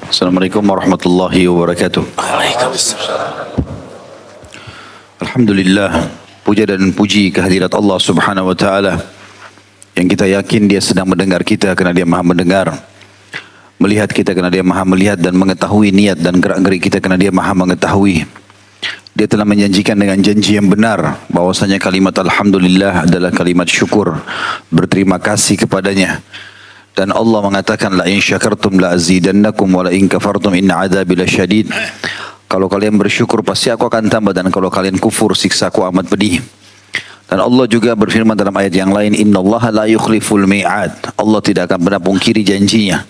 Assalamualaikum warahmatullahi wabarakatuh. Alhamdulillah, puja dan puji kehadirat Allah Subhanahu wa taala yang kita yakin Dia sedang mendengar kita karena Dia Maha mendengar, melihat kita karena Dia Maha melihat, dan mengetahui niat dan gerak-gerik kita karena Dia Maha mengetahui. Dia telah menjanjikan dengan janji yang benar bahwasanya kalimat alhamdulillah adalah kalimat syukur, berterima kasih kepadanya. Dan Allah mengatakan la in syakartum la azidannakum wa la in kafartum inna adzabi lasyadid. Kalau kalian bersyukur pasti aku akan tambah, dan kalau kalian kufur siksaku amat pedih. Dan Allah juga berfirman dalam ayat yang lain, innallaha la yukhliful mi'ad. Allah tidak akan pernah pungkiri janjinya.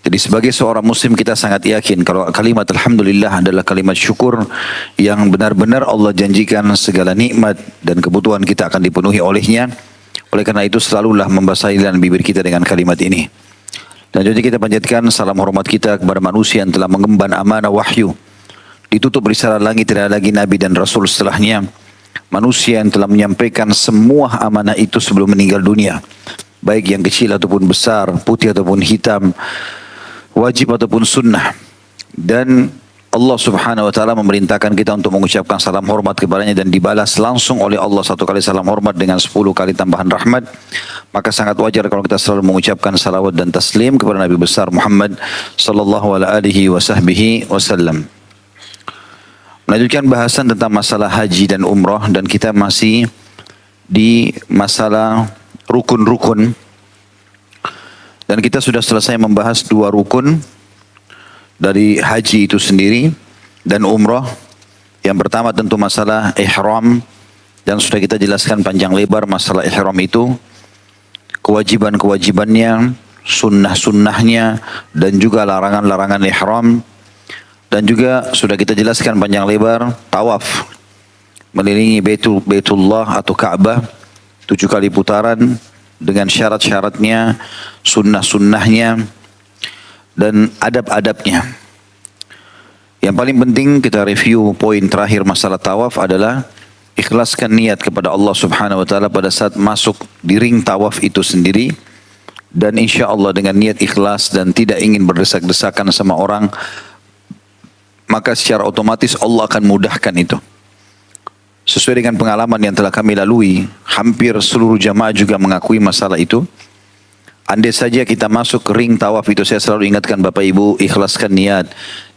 Jadi sebagai seorang muslim kita sangat yakin kalau kalimat alhamdulillah adalah kalimat syukur yang benar-benar Allah janjikan segala nikmat dan kebutuhan kita akan dipenuhi olehnya. Oleh karena itu selalulah membasahi lisan bibir kita dengan kalimat ini. Dan jadi kita panjatkan salam hormat kita kepada manusia yang telah mengemban amanah wahyu. Ditutup risalah langit, tidak ada lagi nabi dan rasul setelahnya. Manusia yang telah menyampaikan semua amanah itu sebelum meninggal dunia. Baik yang kecil ataupun besar, putih ataupun hitam, wajib ataupun sunnah. Dan Allah Subhanahu wa taala memerintahkan kita untuk mengucapkan salam hormat kepadanya dan dibalas langsung oleh Allah satu kali salam hormat dengan 10 kali tambahan rahmat. Maka sangat wajar kalau kita selalu mengucapkan salawat dan taslim kepada Nabi besar Muhammad sallallahu alaihi wasallam. Melanjutkan bahasan tentang masalah haji dan umrah, dan kita masih di masalah rukun-rukun. Dan kita sudah selesai membahas 2 rukun dari haji itu sendiri dan umrah. Yang pertama tentu masalah ihram, dan sudah kita jelaskan panjang lebar masalah ihram itu, kewajiban-kewajibannya, sunnah-sunnahnya, dan juga larangan-larangan ihram. Dan juga sudah kita jelaskan panjang lebar tawaf mengelilingi Baitullah atau Ka'bah 7 kali putaran dengan syarat-syaratnya, sunnah-sunnahnya, dan adab-adabnya. Yang paling penting kita review poin terakhir masalah tawaf adalah ikhlaskan niat kepada Allah Subhanahu wa taala pada saat masuk di ring tawaf itu sendiri, dan insya Allah dengan niat ikhlas dan tidak ingin berdesak-desakan sama orang, maka secara otomatis Allah akan mudahkan itu. Sesuai dengan pengalaman yang telah kami lalui, hampir seluruh jamaah juga mengakui masalah itu. Andai saja kita masuk ke ring tawaf itu, saya selalu ingatkan Bapak Ibu, ikhlaskan niat.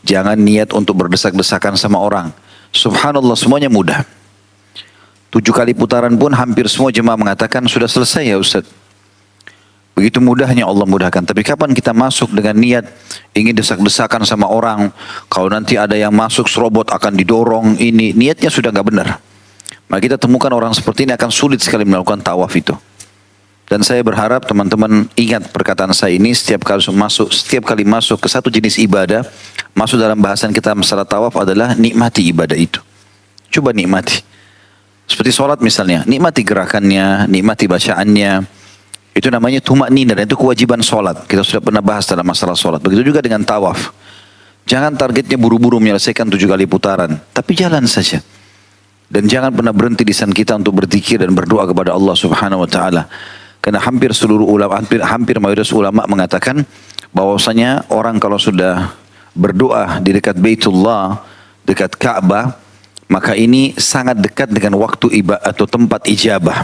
Jangan niat untuk berdesak-desakan sama orang. Subhanallah, semuanya mudah. 7 kali putaran pun hampir semua jemaah mengatakan sudah selesai ya Ustaz. Begitu mudahnya Allah mudahkan. Tapi kapan kita masuk dengan niat ingin desak-desakan sama orang, kalau nanti ada yang masuk serobot akan didorong, ini niatnya sudah nggak benar. Maka kita temukan orang seperti ini akan sulit sekali melakukan tawaf itu. Dan saya berharap teman-teman ingat perkataan saya ini setiap kali masuk ke satu jenis ibadah, masuk dalam bahasan kita masalah tawaf adalah nikmati ibadah itu. Coba nikmati. Seperti sholat misalnya, nikmati gerakannya, nikmati bacaannya. Itu namanya tumakninah, dan itu kewajiban sholat. Kita sudah pernah bahas dalam masalah sholat. Begitu juga dengan tawaf. Jangan targetnya buru-buru menyelesaikan 7 kali putaran, tapi jalan saja. Dan jangan pernah berhenti lisan kita untuk berzikir dan berdoa kepada Allah Subhanahu wa taala. Karena hampir seluruh ulama, hampir mayoritas ulama mengatakan bahwasanya orang kalau sudah berdoa di dekat Baitullah, dekat Ka'bah, maka ini sangat dekat dengan waktu ibadah atau tempat ijabah.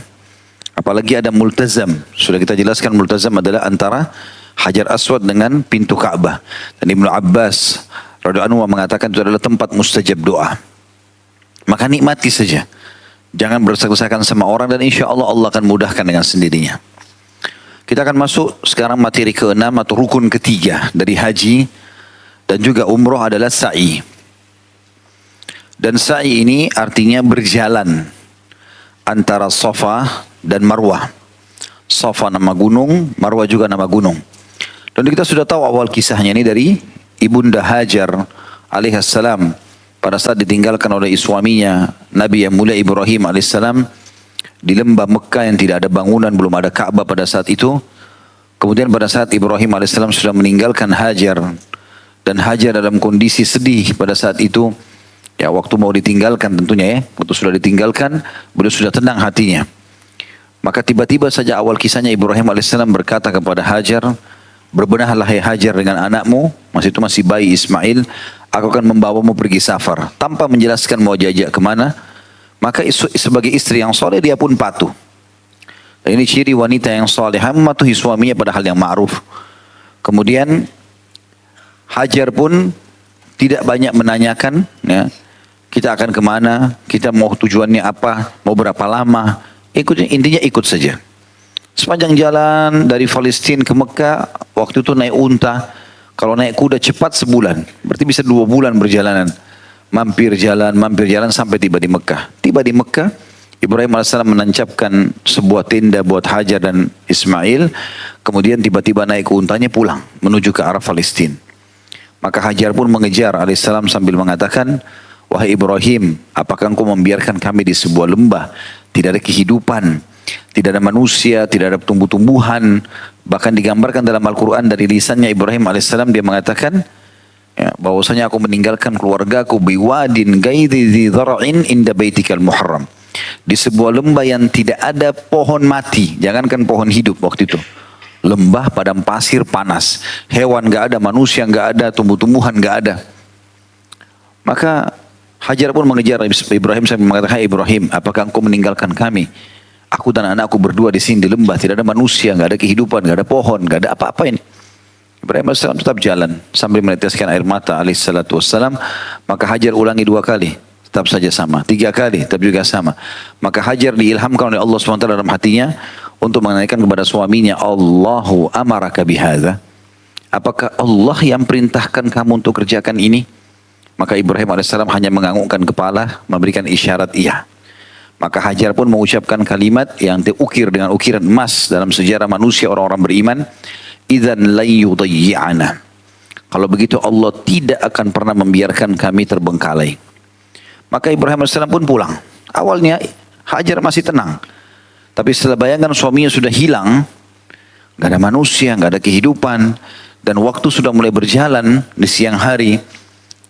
Apalagi ada multazam. Sudah kita jelaskan multazam adalah antara Hajar Aswad dengan pintu Ka'bah. Dan Ibnu Abbas radhiyallahu anhu mengatakan itu adalah tempat mustajab doa. Maka nikmati saja. Jangan berdesak-desakan sama orang, dan insya Allah Allah akan mudahkan dengan sendirinya. Kita akan masuk sekarang materi ke-6 atau rukun ketiga dari haji dan juga umroh adalah sa'i. Dan sa'i ini artinya berjalan antara Safa dan Marwah. Safa nama gunung, Marwah juga nama gunung. Dan kita sudah tahu awal kisahnya ini dari Ibunda Hajar alaihissalam. Pada saat ditinggalkan oleh suaminya Nabi yang mulia Ibrahim alaihissalam di lembah Mekah yang tidak ada bangunan, belum ada Ka'bah pada saat itu. Kemudian pada saat Ibrahim alaihissalam sudah meninggalkan Hajar, dan Hajar dalam kondisi sedih pada saat itu. Ya, waktu mau ditinggalkan tentunya ya, waktu sudah ditinggalkan, beliau sudah tenang hatinya. Maka tiba-tiba saja awal kisahnya Ibrahim alaihissalam berkata kepada Hajar berbenahlah hai Hajar dengan anakmu, masih bayi Ismail, aku akan membawamu pergi safar. Tanpa menjelaskan mau jajak kemana, maka sebagai istri yang soleh dia pun patuh. Dan ini ciri wanita yang soleh, mematuhi suaminya pada hal yang ma'ruf. Kemudian Hajar pun tidak banyak menanyakan, ya, kita akan kemana, kita mau tujuannya apa, mau berapa lama, intinya ikut saja. Sepanjang jalan dari Palestina ke Mekah, waktu itu naik unta, kalau naik kuda cepat sebulan, berarti bisa 2 bulan perjalanan. Mampir jalan sampai tiba di Mekah. Tiba di Mekah, Ibrahim AS menancapkan sebuah tenda buat Hajar dan Ismail, kemudian tiba-tiba naik untanya pulang, menuju ke arah Palestina. Maka Hajar pun mengejar alaihissalam sambil mengatakan, wahai Ibrahim, apakah engkau membiarkan kami di sebuah lembah, tidak ada kehidupan, tidak ada manusia, tidak ada tumbuh-tumbuhan. Bahkan digambarkan dalam Al-Quran dari lisannya Ibrahim alaihissalam, dia mengatakan, ya, bahwasanya aku meninggalkan keluargaku biwadin ghairi dzi dhar'in inda baitikal muharram, di sebuah lembah yang tidak ada pohon mati, jangankan pohon hidup waktu itu. Lembah padang pasir panas, hewan gak ada, manusia gak ada, tumbuh-tumbuhan gak ada. Maka Hajar pun mengejar Ibrahim sambil mengatakan, hai Ibrahim, apakah engkau meninggalkan kami? Aku dan anakku berdua di sini di lembah, tidak ada manusia, gak ada kehidupan, gak ada pohon, gak ada apa-apa ini. Ibrahim AS tetap jalan sambil meneteskan air mata alaihissalatu wassalam. Maka Hajar ulangi 2 kali, tetap saja sama. 3 kali, tetap juga sama. Maka Hajar diilhamkan oleh Allah SWT dalam hatinya untuk menanyakan kepada suaminya, Allahu amaraka bihadza, apakah Allah yang perintahkan kamu untuk kerjakan ini? Maka Ibrahim AS hanya menganggukkan kepala, memberikan isyarat iya. Maka Hajar pun mengucapkan kalimat yang diukir dengan ukiran emas dalam sejarah manusia orang-orang beriman, idzan la yudayyi'ana, kalau begitu Allah tidak akan pernah membiarkan kami terbengkalai. Maka Ibrahim AS pun pulang. Awalnya Hajar masih tenang, tapi setelah bayangkan suaminya sudah hilang, gak ada manusia, gak ada kehidupan, dan waktu sudah mulai berjalan di siang hari,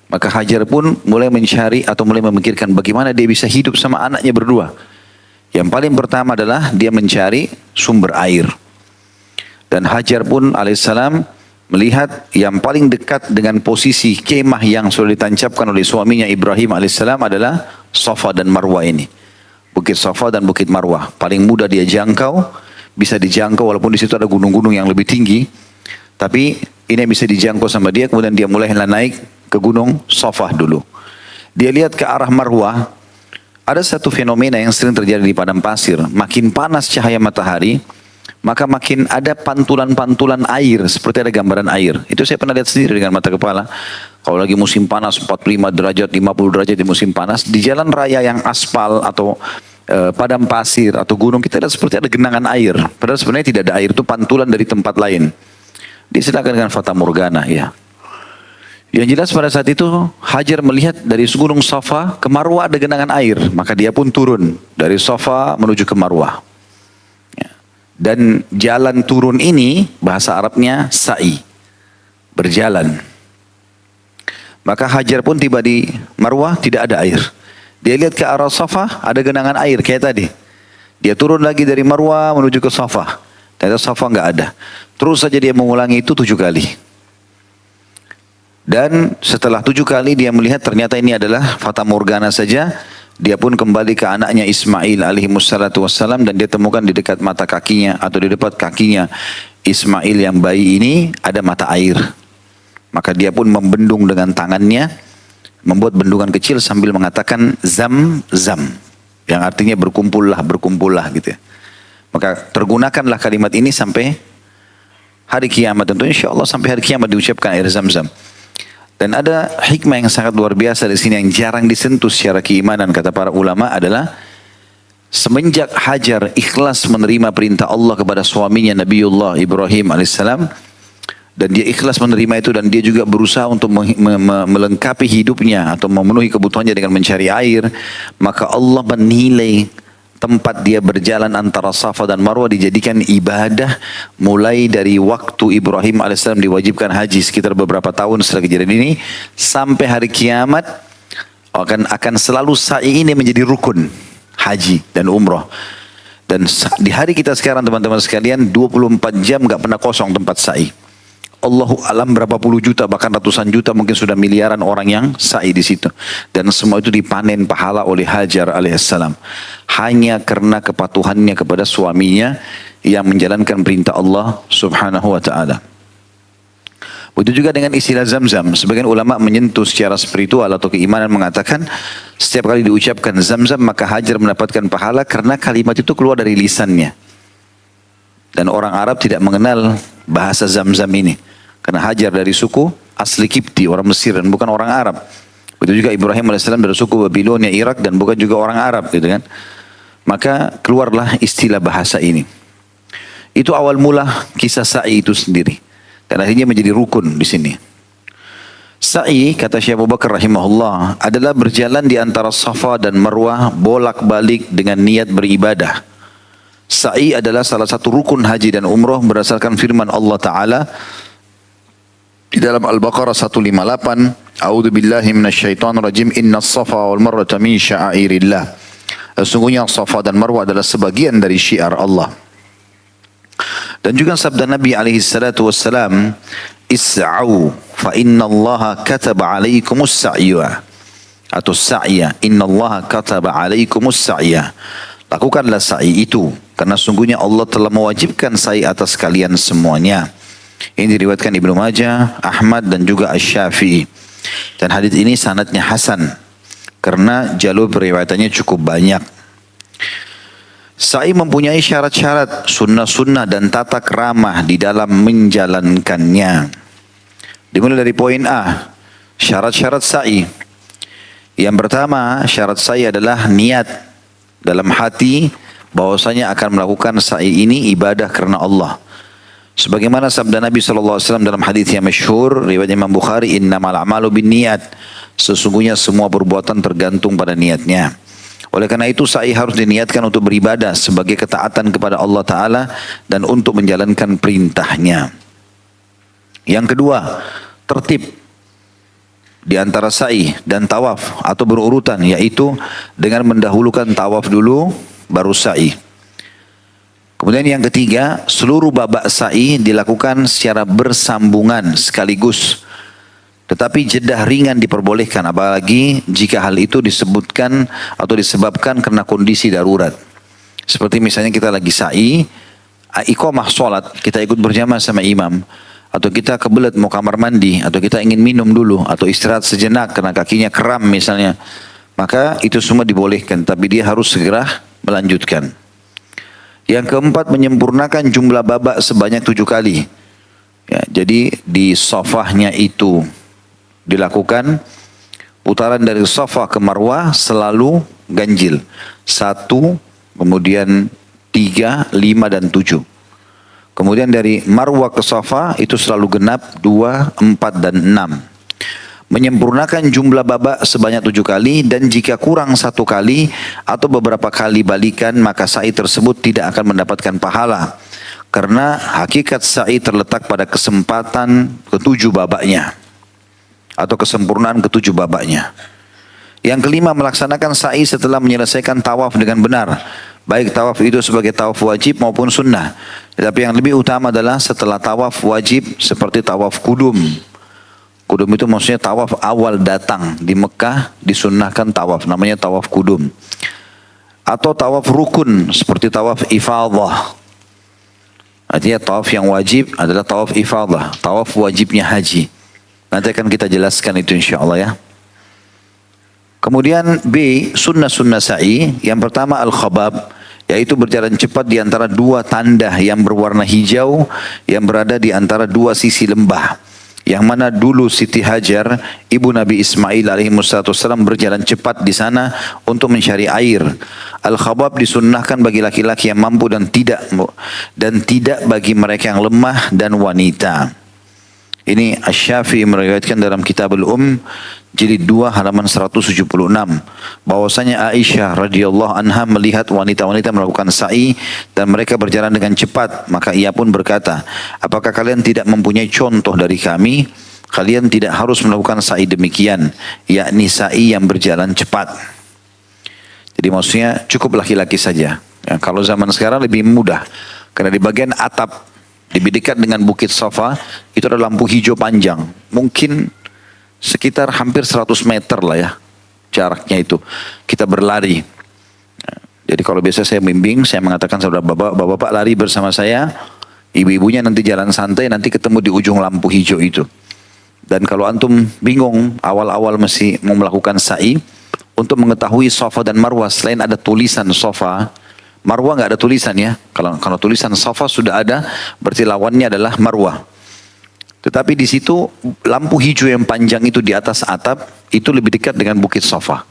maka Hajar pun mulai mencari atau mulai memikirkan bagaimana dia bisa hidup sama anaknya berdua. Yang paling pertama adalah dia mencari sumber air. Dan Hajar pun alaihissalam melihat yang paling dekat dengan posisi kemah yang sudah ditancapkan oleh suaminya Ibrahim alaihissalam adalah Safa dan Marwah ini. Bukit Safa dan Bukit Marwah. Paling mudah dia jangkau, bisa dijangkau walaupun di situ ada gunung-gunung yang lebih tinggi. Tapi ini bisa dijangkau sama dia, kemudian dia mulailah naik ke gunung Safa dulu. Dia lihat ke arah Marwah, ada satu fenomena yang sering terjadi di padang pasir. Makin panas cahaya matahari, maka makin ada pantulan-pantulan air, seperti ada gambaran air. Itu saya pernah lihat sendiri dengan mata kepala. Kalau lagi musim panas 45 derajat, 50 derajat di musim panas, di jalan raya yang aspal atau padang pasir atau gunung, kita lihat seperti ada genangan air. Padahal sebenarnya tidak ada air, itu pantulan dari tempat lain. Disediakan dengan fata morgana, ya. Yang jelas pada saat itu Hajar melihat dari gunung Safa ke Marwah ada genangan air, maka dia pun turun dari Safa menuju ke Marwah. Ya. Dan jalan turun ini bahasa Arabnya sa'i, berjalan. Maka Hajar pun tiba di Marwah, tidak ada air. Dia lihat ke arah Safa, ada genangan air kayak tadi. Dia turun lagi dari Marwah menuju ke Safa. Ternyata Safa nggak ada. Terus saja dia mengulangi itu 7 kali. Dan setelah 7 kali dia melihat ternyata ini adalah fata morgana saja. Dia pun kembali ke anaknya Ismail alaihissalatu wassalam, dan dia temukan di dekat mata kakinya atau di dekat kakinya Ismail yang bayi ini ada mata air. Maka dia pun membendung dengan tangannya, membuat bendungan kecil sambil mengatakan zam zam, yang artinya berkumpullah gitu ya. Maka tergunakanlah kalimat ini sampai hari kiamat. Tentu insya Allah sampai hari kiamat diucapkan air zam-zam. Dan ada hikmah yang sangat luar biasa di sini yang jarang disentuh secara keimanan, kata para ulama, adalah semenjak Hajar ikhlas menerima perintah Allah kepada suaminya Nabiullah Ibrahim alaihissalam, dan dia ikhlas menerima itu, dan dia juga berusaha untuk melengkapi hidupnya atau memenuhi kebutuhannya dengan mencari air, maka Allah menilai tempat dia berjalan antara Safa dan Marwah dijadikan ibadah mulai dari waktu Ibrahim alaihissalam diwajibkan haji sekitar beberapa tahun setelah kejadian ini sampai hari kiamat akan selalu sa'i ini menjadi rukun haji dan umrah. Dan di hari kita sekarang teman-teman sekalian 24 jam gak pernah kosong tempat sa'i. Allahu alam berapa puluh juta, bahkan ratusan juta, mungkin sudah miliaran orang yang sa'i di situ. Dan semua itu dipanen pahala oleh Hajar alaihissalam. Hanya karena kepatuhannya kepada suaminya yang menjalankan perintah Allah subhanahu wa ta'ala. Begitu juga dengan istilah Zamzam. Sebagian ulama menyentuh secara spiritual atau keimanan mengatakan setiap kali diucapkan Zamzam maka Hajar mendapatkan pahala karena kalimat itu keluar dari lisannya. Dan orang Arab tidak mengenal bahasa Zamzam ini. Karena Hajar dari suku asli Kipti, orang Mesir dan bukan orang Arab. Begitu juga Ibrahim AS dari suku Babilonia, Irak dan bukan juga orang Arab gitu kan. Maka keluarlah istilah bahasa ini. Itu awal mula kisah sa'i itu sendiri. Dan akhirnya menjadi rukun di sini. Sa'i, kata Syekh Abu Bakar rahimahullah, adalah berjalan di antara Safa dan Marwah bolak-balik dengan niat beribadah. Sa'i adalah salah satu rukun haji dan umroh berdasarkan firman Allah Ta'ala di dalam Al-Baqarah 158, A'udzu billahi minasyaitonir rajim, Innas Safa wal Marwata min sya'airillah. Sesungguhnya Safa dan Marwah adalah sebagian dari syiar Allah. Dan juga sabda Nabi alaihi salatu wassalam, Is'au fa innallaha kataba alaikumus sa'ya, atau sa'ya, innallaha kataba alaikumus sa'ya. Lakukanlah sa'i itu, karena sungguhnya Allah telah mewajibkan sa'i atas kalian semuanya. Ini diriwayatkan Ibnu Majah, Ahmad dan juga Asy-Syafi'i. Dan hadis ini sanadnya hasan, karena jalur periwayatannya cukup banyak. Sa'i mempunyai syarat-syarat, sunnah-sunnah dan tata keramah di dalam menjalankannya. Dimulai dari poin A, syarat-syarat sa'i. Yang pertama, syarat sa'i adalah niat dalam hati bahwasanya akan melakukan sa'i ini ibadah karena Allah. Sebagaimana sabda Nabi SAW dalam hadis yang masyhur riwayat Imam Bukhari, innamal a'malu binniyat, sesungguhnya semua perbuatan tergantung pada niatnya. Oleh karena itu sa'i harus diniatkan untuk beribadah sebagai ketaatan kepada Allah Ta'ala dan untuk menjalankan perintahnya. Yang kedua, tertib di antara sa'i dan tawaf atau berurutan, yaitu dengan mendahulukan tawaf dulu baru sa'i. Kemudian yang ketiga, seluruh babak sa'i dilakukan secara bersambungan sekaligus. Tetapi jedah ringan diperbolehkan, apalagi jika hal itu disebutkan atau disebabkan karena kondisi darurat. Seperti misalnya kita lagi sa'i, iqamah sholat, kita ikut berjamaah sama imam. Atau kita kebelet mau kamar mandi, atau kita ingin minum dulu, atau istirahat sejenak karena kakinya kram misalnya. Maka itu semua dibolehkan, tapi dia harus segera melanjutkan. Yang keempat, menyempurnakan jumlah babak sebanyak 7 kali. Ya, jadi di safahnya itu dilakukan putaran dari Safa ke Marwah selalu ganjil. 1, kemudian 3, 5 dan 7. Kemudian dari Marwah ke Safa itu selalu genap 2, 4 dan 6. Menyempurnakan jumlah babak sebanyak 7 kali, dan jika kurang 1 kali atau beberapa kali balikan maka sa'i tersebut tidak akan mendapatkan pahala. Karena hakikat sa'i terletak pada kesempatan ke-7 babaknya atau kesempurnaan ke-7 babaknya. Yang kelima, melaksanakan sa'i setelah menyelesaikan tawaf dengan benar. Baik tawaf itu sebagai tawaf wajib maupun sunnah. Tetapi yang lebih utama adalah setelah tawaf wajib seperti tawaf kudum. Kudum itu maksudnya tawaf awal datang di Mekah, disunnahkan tawaf, namanya tawaf kudum. Atau tawaf rukun seperti tawaf ifadah. Artinya tawaf yang wajib adalah tawaf ifadah, tawaf wajibnya haji. Nanti akan kita jelaskan itu insyaAllah ya. Kemudian B, sunnah-sunnah sa'i. Yang pertama al-khabab, yaitu berjalan cepat di antara 2 tanda yang berwarna hijau yang berada di antara 2 sisi lembah. Yang mana dulu Siti Hajar, ibu Nabi Ismail alaihissalam, berjalan cepat di sana untuk mencari air. Al-khabab disunnahkan bagi laki-laki yang mampu dan tidak bagi mereka yang lemah dan wanita. Ini Asy-Syafi'i meriwayatkan dalam Kitabul jilid 2 halaman 176 bahwasanya Aisyah radhiyallahu anha melihat wanita-wanita melakukan sa'i dan mereka berjalan dengan cepat, maka ia pun berkata, apakah kalian tidak mempunyai contoh dari kami? Kalian tidak harus melakukan sa'i demikian, yakni sa'i yang berjalan cepat. Jadi maksudnya cukup laki-laki saja ya, kalau zaman sekarang lebih mudah karena di bagian atap lebih dekat dengan Bukit Safa, itu ada lampu hijau panjang. Mungkin sekitar hampir 100 meter lah ya jaraknya itu. Kita berlari. Jadi kalau biasa saya bimbing, saya mengatakan saudara bapak-bapak lari bersama saya, ibu-ibunya nanti jalan santai, nanti ketemu di ujung lampu hijau itu. Dan kalau antum bingung, awal-awal masih mau melakukan sa'i, untuk mengetahui Safa dan Marwah, selain ada tulisan Safa, Marwah nggak ada tulisan ya. Kalau tulisan Safa sudah ada, berarti lawannya adalah Marwah. Tetapi di situ lampu hijau yang panjang itu di atas atap itu lebih dekat dengan Bukit Safa.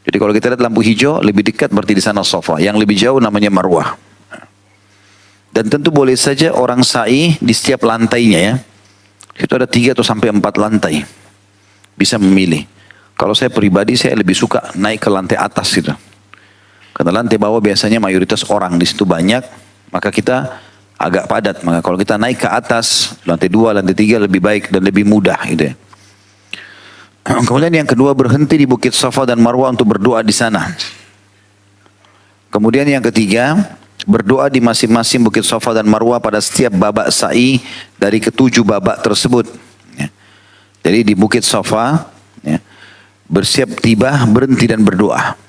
Jadi kalau kita lihat lampu hijau lebih dekat berarti di sana Safa. Yang lebih jauh namanya Marwah. Dan tentu boleh saja orang sa'i di setiap lantainya ya. Itu ada 3 atau sampai 4 lantai. Bisa memilih. Kalau saya pribadi saya lebih suka naik ke lantai atas gitu. Karena lantai bawah biasanya mayoritas orang di situ banyak, maka kita agak padat. Maka kalau kita naik ke atas, lantai 2, lantai 3 lebih baik dan lebih mudah gitu ya. Kemudian yang kedua, berhenti di Bukit Safa dan Marwah untuk berdoa di sana. Kemudian yang ketiga, berdoa di masing-masing Bukit Safa dan Marwah pada setiap babak sa'i dari ke-7 babak tersebut. Ya. Jadi di Bukit Safa, ya, bersiap tiba, berhenti dan berdoa.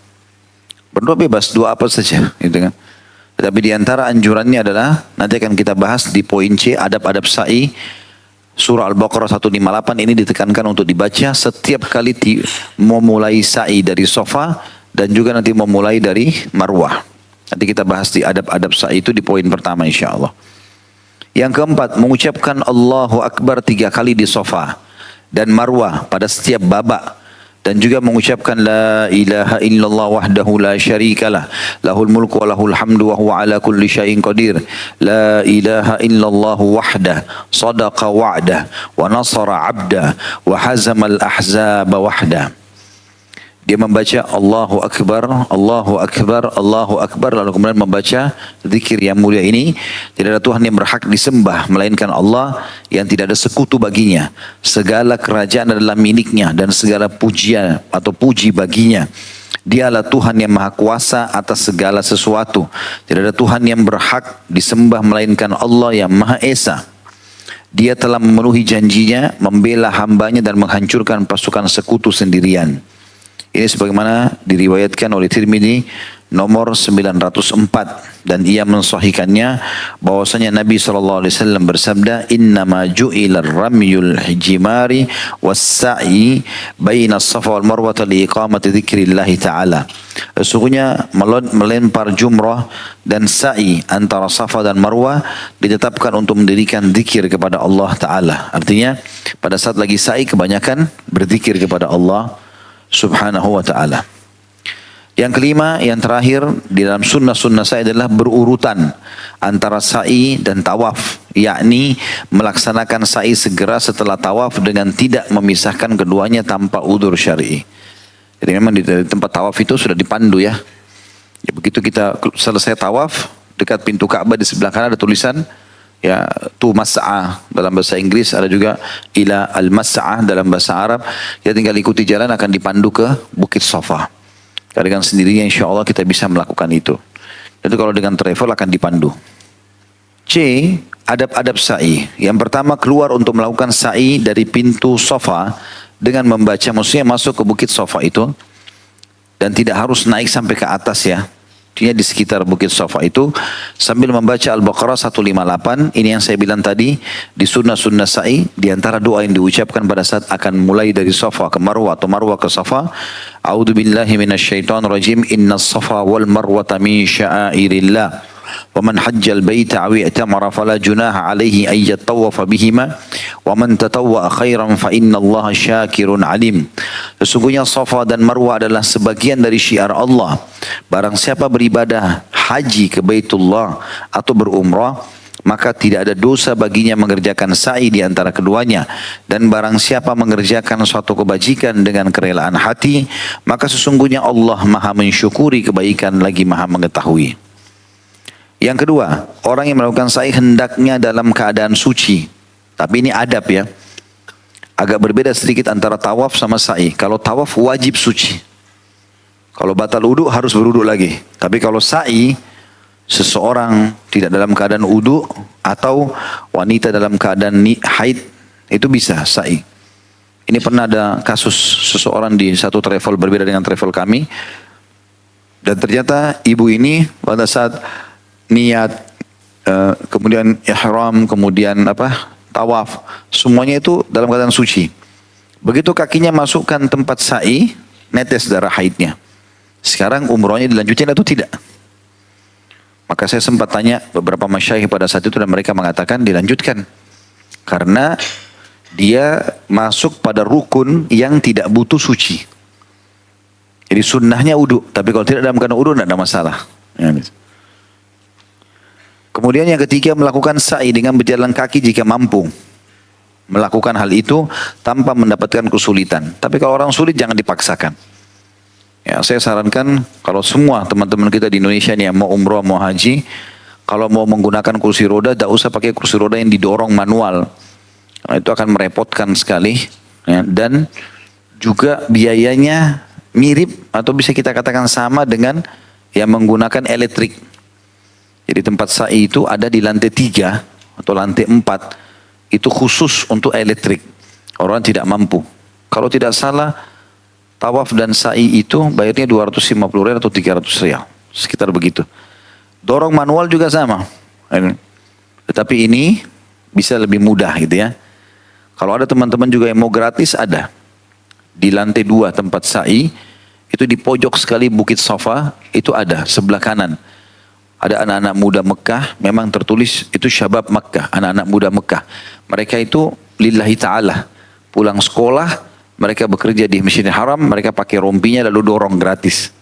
Berdoa bebas, doa apa saja, gitu kan. Tetapi di antara anjurannya adalah, nanti akan kita bahas di poin C, adab-adab sa'i, surah Al-Baqarah 158 ini ditekankan untuk dibaca setiap kali memulai sa'i dari Safa, dan juga nanti memulai dari Marwah. Nanti kita bahas di adab-adab sa'i itu di poin pertama insya Allah. Yang keempat, mengucapkan Allahu Akbar 3 kali di Safa dan Marwah pada setiap babak. Dan juga mengucapkan la ilaha illallah wahdahu la syarikalah lahul mulku wa lahul hamdu wa huwa ala kulli syai'in qadir la ilaha illallah wahdah sadaqa wa'dah wa nasara 'abdah wa hazamal ahzaba wahdah. Dia membaca Allahu Akbar, Allahu Akbar, Allahu Akbar, lalu kemudian membaca zikir yang mulia ini. Tidak ada Tuhan yang berhak disembah melainkan Allah yang tidak ada sekutu baginya. Segala kerajaan adalah miliknya dan segala pujian atau puji baginya. Dialah Tuhan yang maha kuasa atas segala sesuatu. Tidak ada Tuhan yang berhak disembah melainkan Allah yang maha esa. Dia telah memenuhi janjinya, membela hambanya dan menghancurkan pasukan sekutu sendirian. Ini sebagaimana diriwayatkan oleh Tirmidzi nomor 904 dan ia mensahihkannya bahwasanya Nabi SAW bersabda, innama ju'ila ramyul hijimari was-sa'i baina as-safa wal marwah li iqamati dzikrillah ta'ala. Sesungguhnya melempar jumrah dan sa'i antara Safa dan Marwah ditetapkan untuk mendirikan zikir kepada Allah Ta'ala. Artinya pada saat lagi sa'i kebanyakan berzikir kepada Allah Subhanahu wa ta'ala. Yang kelima, yang terakhir di dalam sunnah-sunnah sa'i adalah berurutan antara sa'i dan tawaf, yakni melaksanakan sa'i segera setelah tawaf dengan tidak memisahkan keduanya tanpa udzur syar'i. Jadi memang di tempat tawaf itu sudah dipandu ya. Ya begitu kita selesai tawaf, dekat pintu Ka'bah di sebelah kanan ada tulisan ya tu mas'ah dalam bahasa Inggris, ada juga ila al-mas'ah dalam bahasa Arab. Kita tinggal ikuti jalan akan dipandu ke Bukit Safa. Dengan sendirinya insya Allah kita bisa melakukan itu. Itu kalau dengan travel akan dipandu. C, adab-adab sa'i. Yang pertama, keluar untuk melakukan sa'i dari pintu Safa dengan membaca, maksudnya masuk ke Bukit Safa itu dan tidak harus naik sampai ke atas ya. Artinya di sekitar Bukit Safa itu sambil membaca Al-Baqarah 158. Ini yang saya bilang tadi di sunnah-sunnah sa'i, di antara doa yang diucapkan pada saat akan mulai dari Safa ke Marwah atau Marwah ke Safa, a'udzubillahi minasyaitonir rajim, innas safa wal marwata min sya'airillah wa man hajjal baita aw i'tamara fala junaha alaihi ay yatawafa bihima wa man tatawwa khairan fa innallaha syakirun alim. Sesungguhnya Safa dan Marwah adalah sebagian dari syiar Allah. Barang siapa beribadah haji ke Baitullah atau berumrah, maka tidak ada dosa baginya mengerjakan sa'i di antara keduanya. Dan barang siapa mengerjakan suatu kebajikan dengan kerelaan hati, maka sesungguhnya Allah maha mensyukuri kebaikan lagi maha mengetahui. Yang kedua, orang yang melakukan sa'i hendaknya dalam keadaan suci. Tapi ini adab ya. Agak berbeda sedikit antara tawaf sama sa'i. Kalau tawaf wajib suci. Kalau batal wudu harus berwudu lagi. Tapi kalau sa'i seseorang tidak dalam keadaan wudu atau wanita dalam keadaan haid, itu bisa sa'i. Ini pernah ada kasus seseorang di satu travel berbeda dengan travel kami, dan ternyata ibu ini pada saat niat, kemudian ihram, kemudian tawaf, semuanya itu dalam keadaan suci. Begitu kakinya masukkan tempat sa'i, netes darah haidnya. Sekarang umrohnya dilanjutin atau tidak? Maka saya sempat tanya beberapa masyayikh pada saat itu dan mereka mengatakan dilanjutkan. Karena dia masuk pada rukun yang tidak butuh suci. Jadi sunnahnya wudu, tapi kalau tidak dalam keadaan wudu tidak ada masalah. Kemudian yang ketiga, melakukan sa'i dengan berjalan kaki jika mampu. Melakukan hal itu tanpa mendapatkan kesulitan. Tapi kalau orang sulit jangan dipaksakan. Ya, saya sarankan kalau semua teman-teman kita di Indonesia nih yang mau umroh, mau haji, kalau mau menggunakan kursi roda, tidak usah pakai kursi roda yang didorong manual. Nah, itu akan merepotkan sekali. Ya, dan juga biayanya mirip atau bisa kita katakan sama dengan yang menggunakan elektrik. Jadi tempat sa'i itu ada di lantai 3 atau lantai 4. Itu khusus untuk elektrik. Orang tidak mampu. Kalau tidak salah, tawaf dan sa'i itu bayarnya 250 rial atau 300 rial. Sekitar begitu. Dorong manual juga sama. Tetapi ini bisa lebih mudah gitu ya. Kalau ada teman-teman juga yang mau gratis, ada. Di lantai 2 tempat sa'i, itu di pojok sekali Bukit Safa, itu ada sebelah kanan. Ada anak-anak muda Mekah, memang tertulis itu Syabab Mekah, anak-anak muda Mekah. Mereka itu lillahi ta'ala. Pulang sekolah, mereka bekerja di Masjidil Haram, mereka pakai rompinya lalu dorong gratis.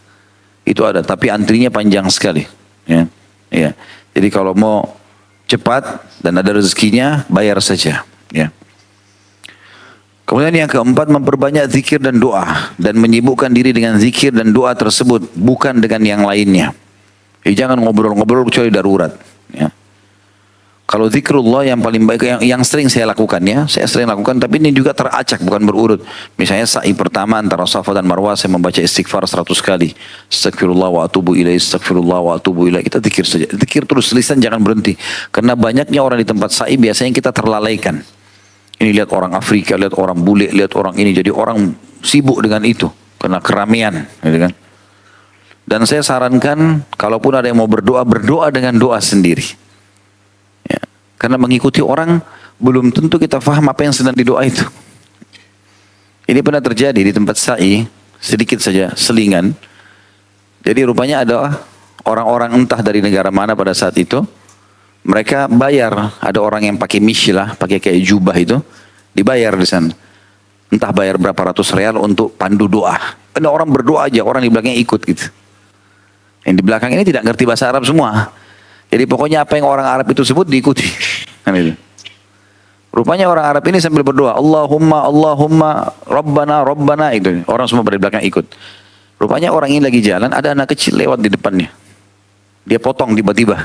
Itu ada, tapi antrinya panjang sekali. Ya. Ya. Jadi kalau mau cepat dan ada rezekinya, bayar saja. Ya. Kemudian yang keempat, memperbanyak zikir dan doa. Dan menyibukkan diri dengan zikir dan doa tersebut, bukan dengan yang lainnya. Jangan ngobrol-ngobrol kecuali darurat. Ya. Kalau zikrullah yang paling baik, yang sering saya lakukan ya, saya sering lakukan, tapi ini juga teracak, bukan berurut. Misalnya sa'i pertama antara Safa dan Marwah, saya membaca istighfar 100 kali. Astagfirullah wa atubu ilaih, astagfirullah wa atubu ilaih. Kita zikir saja. Zikir terus, lisan jangan berhenti. Karena banyaknya orang di tempat sa'i, biasanya kita terlalaikan. Ini lihat orang Afrika, lihat orang bule, lihat orang ini. Jadi orang sibuk dengan itu. Karena keramaian. Gitu kan. Dan saya sarankan, kalaupun ada yang mau berdoa, berdoa dengan doa sendiri. Ya. Karena mengikuti orang, belum tentu kita faham apa yang sedang didoa itu. Ini pernah terjadi di tempat sa'i, sedikit saja selingan. Jadi rupanya ada orang-orang entah dari negara mana pada saat itu, mereka bayar, ada orang yang pakai mishilah, pakai kayak jubah itu, dibayar di sana. Entah bayar berapa ratus rial untuk pandu doa. Ada orang berdoa aja, orang di belakangnya ikut gitu. Yang di belakang ini tidak ngerti bahasa Arab semua. Jadi pokoknya apa yang orang Arab itu sebut diikuti. Kan itu. Rupanya orang Arab ini sambil berdoa, Allahumma, Allahumma, Rabbana, Rabbana, itu. Orang semua di belakang ikut. Rupanya orang ini lagi jalan, ada anak kecil lewat di depannya. Dia potong tiba-tiba.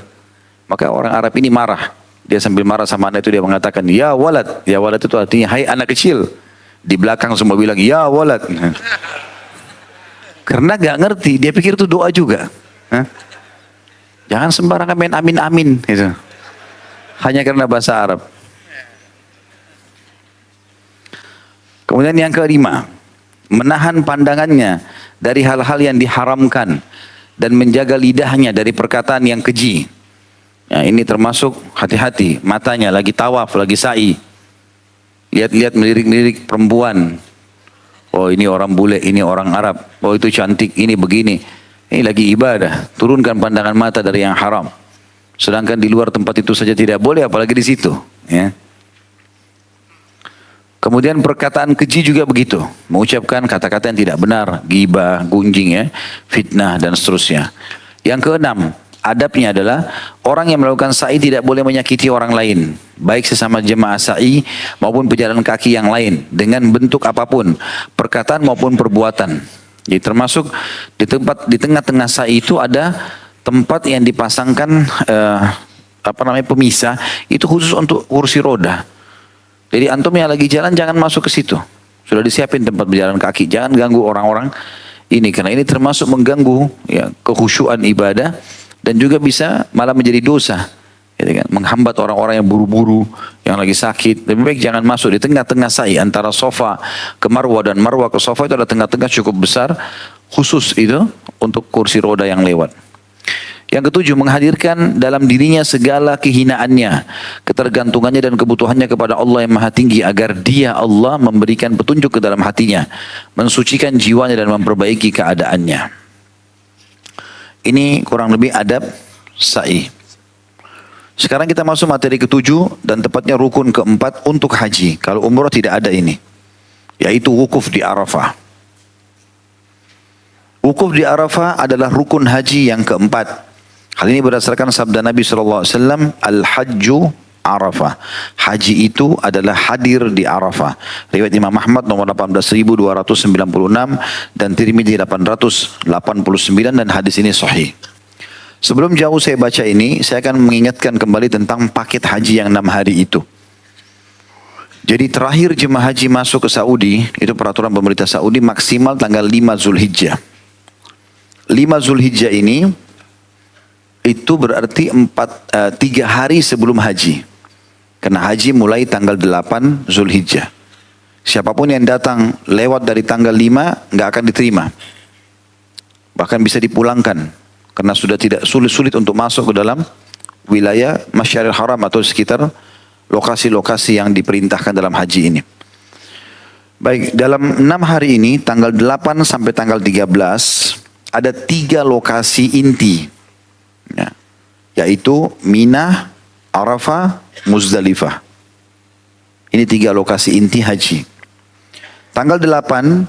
Maka orang Arab ini marah. Dia sambil marah sama anak itu, dia mengatakan, ya walad. Ya walad itu artinya, hai anak kecil. Di belakang semua bilang, ya walad. Karena gak ngerti, dia pikir itu doa juga. Hah? Jangan sembarangan main amin-amin. Gitu. Hanya karena bahasa Arab. Kemudian yang kelima, menahan pandangannya dari hal-hal yang diharamkan dan menjaga lidahnya dari perkataan yang keji. Ya, ini termasuk hati-hati, matanya lagi tawaf, lagi sa'i. Lihat-lihat melirik-lirik perempuan. Oh ini orang bule, ini orang Arab. Oh itu cantik, ini begini. Ini lagi ibadah. Turunkan pandangan mata dari yang haram. Sedangkan di luar tempat itu saja tidak boleh, apalagi di situ. Ya. Kemudian perkataan keji juga begitu. Mengucapkan kata-kata yang tidak benar. Ghibah, gunjing, ya, fitnah, dan seterusnya. Yang keenam, adabnya adalah orang yang melakukan sa'i tidak boleh menyakiti orang lain. Baik sesama jemaah sa'i maupun pejalan kaki yang lain. Dengan bentuk apapun. Perkataan maupun perbuatan. Jadi termasuk di tengah-tengah sa'i itu ada tempat yang dipasangkan pemisah. Itu khusus untuk kursi roda. Jadi antum yang lagi jalan jangan masuk ke situ. Sudah disiapin tempat berjalan kaki. Jangan ganggu orang-orang ini. Karena ini termasuk mengganggu ya, kekhusyuan ibadah. dan juga bisa malah menjadi dosa. Gitu kan? Menghambat orang-orang yang buru-buru, yang lagi sakit. Lebih baik jangan masuk di tengah-tengah sa'i antara sofa ke Marwah dan Marwah ke sofa itu ada tengah-tengah cukup besar khusus itu untuk kursi roda yang lewat. Yang ketujuh, menghadirkan dalam dirinya segala kehinaannya, ketergantungannya dan kebutuhannya kepada Allah yang Maha Tinggi agar Dia Allah memberikan petunjuk ke dalam hatinya, mensucikan jiwanya dan memperbaiki keadaannya. Ini kurang lebih adab sa'i. Sekarang kita masuk materi ketujuh dan tepatnya rukun keempat untuk haji. Kalau umrah tidak ada ini, yaitu wukuf di Arafah. Wukuf di Arafah adalah rukun haji yang keempat. Hal ini berdasarkan sabda Nabi SAW, Al-Hajju Arafah. Haji itu adalah hadir di Arafah. Riwayat Imam Ahmad nomor 18.296 dan Tirmidzi 889 dan hadis ini sahih. Sebelum jauh saya baca ini, saya akan mengingatkan kembali tentang paket haji yang 6 hari itu. Jadi terakhir jemaah haji masuk ke Saudi, itu peraturan pemerintah Saudi maksimal tanggal 5 Zulhijjah. 5 Zulhijjah ini, itu berarti 3 hari sebelum haji. Karena haji mulai tanggal 8 Zulhijjah. Siapapun yang datang lewat dari tanggal 5, nggak akan diterima. Bahkan bisa dipulangkan. Karena sudah tidak sulit untuk masuk ke dalam wilayah Masjidil Haram atau sekitar lokasi-lokasi yang diperintahkan dalam haji ini. Baik, dalam 6 hari ini, tanggal 8 sampai tanggal 13, ada 3 lokasi inti. Ya, yaitu Mina, Arafah, Muzdalifah. Ini 3 lokasi inti haji. Tanggal 8,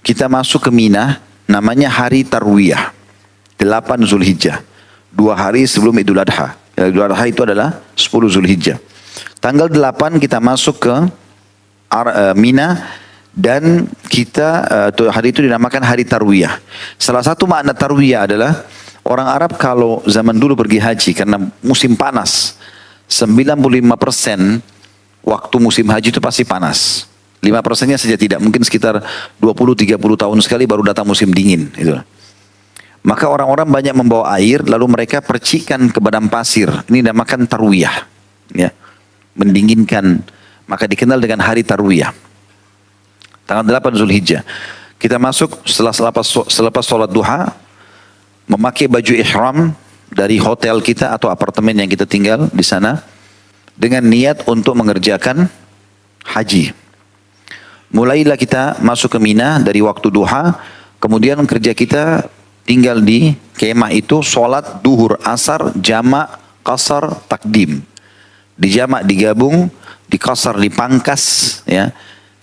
kita masuk ke Mina, namanya hari Tarwiyah. 8 Zulhijjah, 2 hari sebelum Idul Adha. Idul Adha itu adalah 10 Zulhijjah. Tanggal 8 kita masuk ke Mina dan kita hari itu dinamakan hari Tarwiyah. Salah satu makna Tarwiyah adalah orang Arab kalau zaman dulu pergi haji karena musim panas, 95% waktu musim haji itu pasti panas. 5%-nya saja tidak, mungkin sekitar 20-30 tahun sekali baru datang musim dingin itu. Maka orang-orang banyak membawa air, lalu mereka percikan ke padang pasir. Ini dinamakan tarwiyah, ya, mendinginkan. Maka dikenal dengan hari tarwiyah. Tanggal 8 Zulhijjah. Kita masuk selepas sholat duha, memakai baju ihram dari hotel kita atau apartemen yang kita tinggal di sana, dengan niat untuk mengerjakan haji. Mulailah kita masuk ke Mina dari waktu duha, kemudian kerja kita tinggal di kemah itu, sholat duhur, asar, jamak, qasar, takdim. Di jamak digabung, di qasar dipangkas, ya.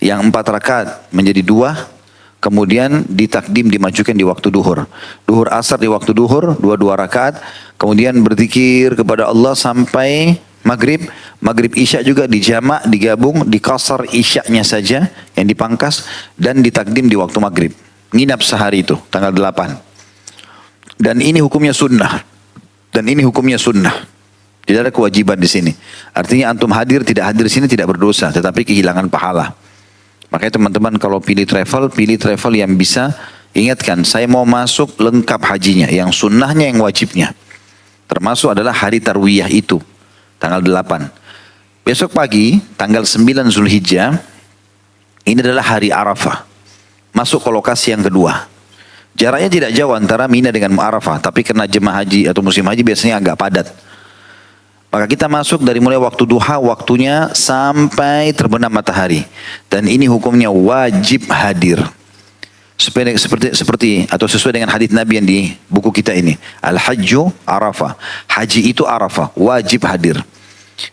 Yang 4 rakaat menjadi 2, kemudian di takdim dimajukan di waktu duhur. Duhur asar di waktu duhur, 2 rakaat, kemudian berzikir kepada Allah sampai maghrib. Maghrib isya juga di jamak digabung, di qasar isyaknya saja yang dipangkas, dan di takdim di waktu maghrib. Nginap sehari itu, tanggal 8. Dan ini hukumnya sunnah. Dan ini hukumnya sunnah. Tidak ada kewajiban di sini. Artinya antum hadir, tidak hadir di sini tidak berdosa, tetapi kehilangan pahala. Makanya teman-teman kalau pilih travel yang bisa, ingatkan, saya mau masuk lengkap hajinya, yang sunnahnya, yang wajibnya. Termasuk adalah hari Tarwiyah itu, tanggal 8. Besok pagi, tanggal 9 Zulhijjah, ini adalah hari Arafah. Masuk ke lokasi yang kedua. Jaraknya tidak jauh antara Mina dengan Arafah, tapi karena jemaah haji atau musim haji biasanya agak padat. Maka kita masuk dari mulai waktu duha, waktunya sampai terbenam matahari. Dan ini hukumnya wajib hadir. Seperti atau sesuai dengan hadits Nabi yang di buku kita ini. Al-Hajju Arafah. Haji itu Arafah, wajib hadir.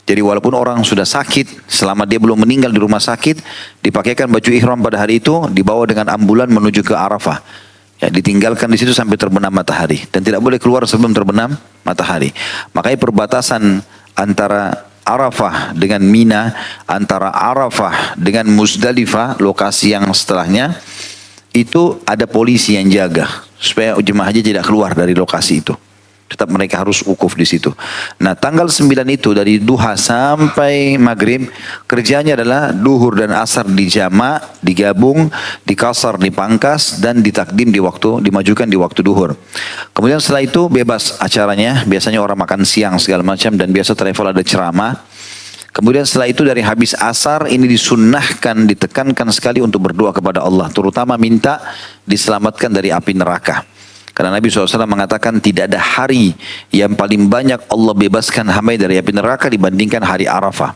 Jadi walaupun orang sudah sakit, selama dia belum meninggal di rumah sakit, dipakaikan baju ihram pada hari itu, dibawa dengan ambulan menuju ke Arafah. Ya, ditinggalkan di situ sampai terbenam matahari dan tidak boleh keluar sebelum terbenam matahari. Makanya perbatasan antara Arafah dengan Mina, antara Arafah dengan Muzdalifah, lokasi yang setelahnya, itu ada polisi yang jaga supaya jemaah haji tidak keluar dari lokasi itu. Tetap mereka harus wukuf di situ. Nah, tanggal 9 itu dari duha sampai maghrib kerjanya adalah duhur dan asar dijamak, digabung, dikasar, dipangkas dan ditakdim di waktu, dimajukan di waktu duhur. Kemudian setelah itu bebas acaranya, biasanya orang makan siang segala macam dan biasa travel ada ceramah. Kemudian setelah itu dari habis asar ini disunnahkan, ditekankan sekali untuk berdoa kepada Allah, terutama minta diselamatkan dari api neraka. Karena Nabi SAW mengatakan tidak ada hari yang paling banyak Allah bebaskan hamba dari api neraka dibandingkan hari Arafah.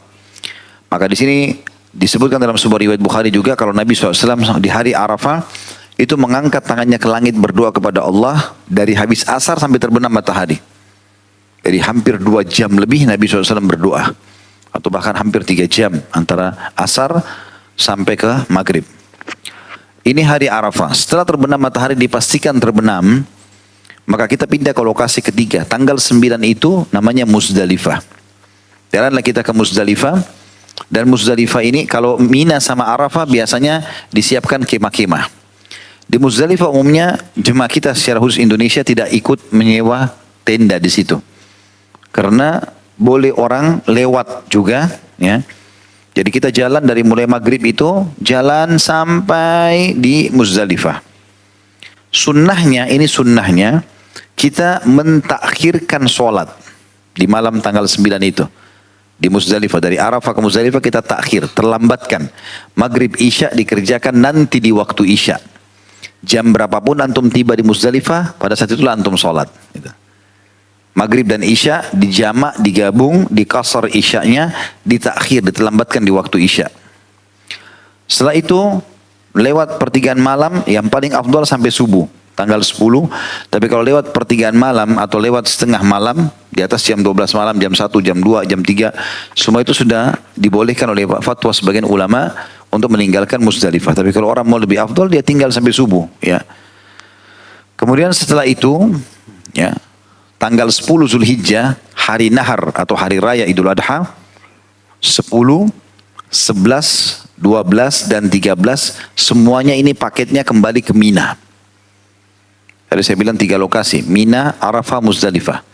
Maka di sini disebutkan dalam sebuah riwayat Bukhari juga kalau Nabi SAW di hari Arafah itu mengangkat tangannya ke langit berdoa kepada Allah dari habis asar sampai terbenam matahari. Jadi hampir 2 jam lebih Nabi SAW berdoa. Atau bahkan hampir 3 jam antara asar sampai ke maghrib. Ini hari Arafah. Setelah terbenam matahari dipastikan terbenam, maka kita pindah ke lokasi ketiga. Tanggal 9 itu namanya Muzdalifah. Jalanlah kita ke Muzdalifah. Dan Muzdalifah ini kalau Mina sama Arafah biasanya disiapkan kemah-kemah. Di Muzdalifah umumnya jemaah kita secara khusus Indonesia tidak ikut menyewa tenda di situ. Karena boleh orang lewat juga, ya. Jadi kita jalan dari mulai maghrib itu, jalan sampai di Muzdalifah. Sunnahnya, ini sunnahnya, kita mentakhirkan sholat di malam tanggal 9 itu. Di Muzdalifah, dari Arafah ke Muzdalifah kita takhir, terlambatkan. Maghrib Isya dikerjakan nanti di waktu Isya. Jam berapapun antum tiba di Muzdalifah, pada saat itulah antum sholat. Gitu. Maghrib dan Isya dijamak, digabung, dikasar Isyanya, ditakhir, diterlambatkan di waktu Isya. Setelah itu lewat pertigaan malam yang paling afdal sampai subuh, tanggal 10. Tapi kalau lewat pertigaan malam atau lewat setengah malam, di atas jam 12 malam, jam 1, jam 2, jam 3, semua itu sudah dibolehkan oleh fatwa sebagian ulama untuk meninggalkan Muzdalifah. Tapi kalau orang mau lebih afdal, dia tinggal sampai subuh. Ya. Kemudian setelah itu, ya, tanggal 10 Zulhijjah, hari Nahar atau hari raya Idul Adha, 10, 11, 12 dan 13 semuanya ini paketnya kembali ke Mina. Tadi saya bilang 3 lokasi, Mina, Arafah, Muzdalifah.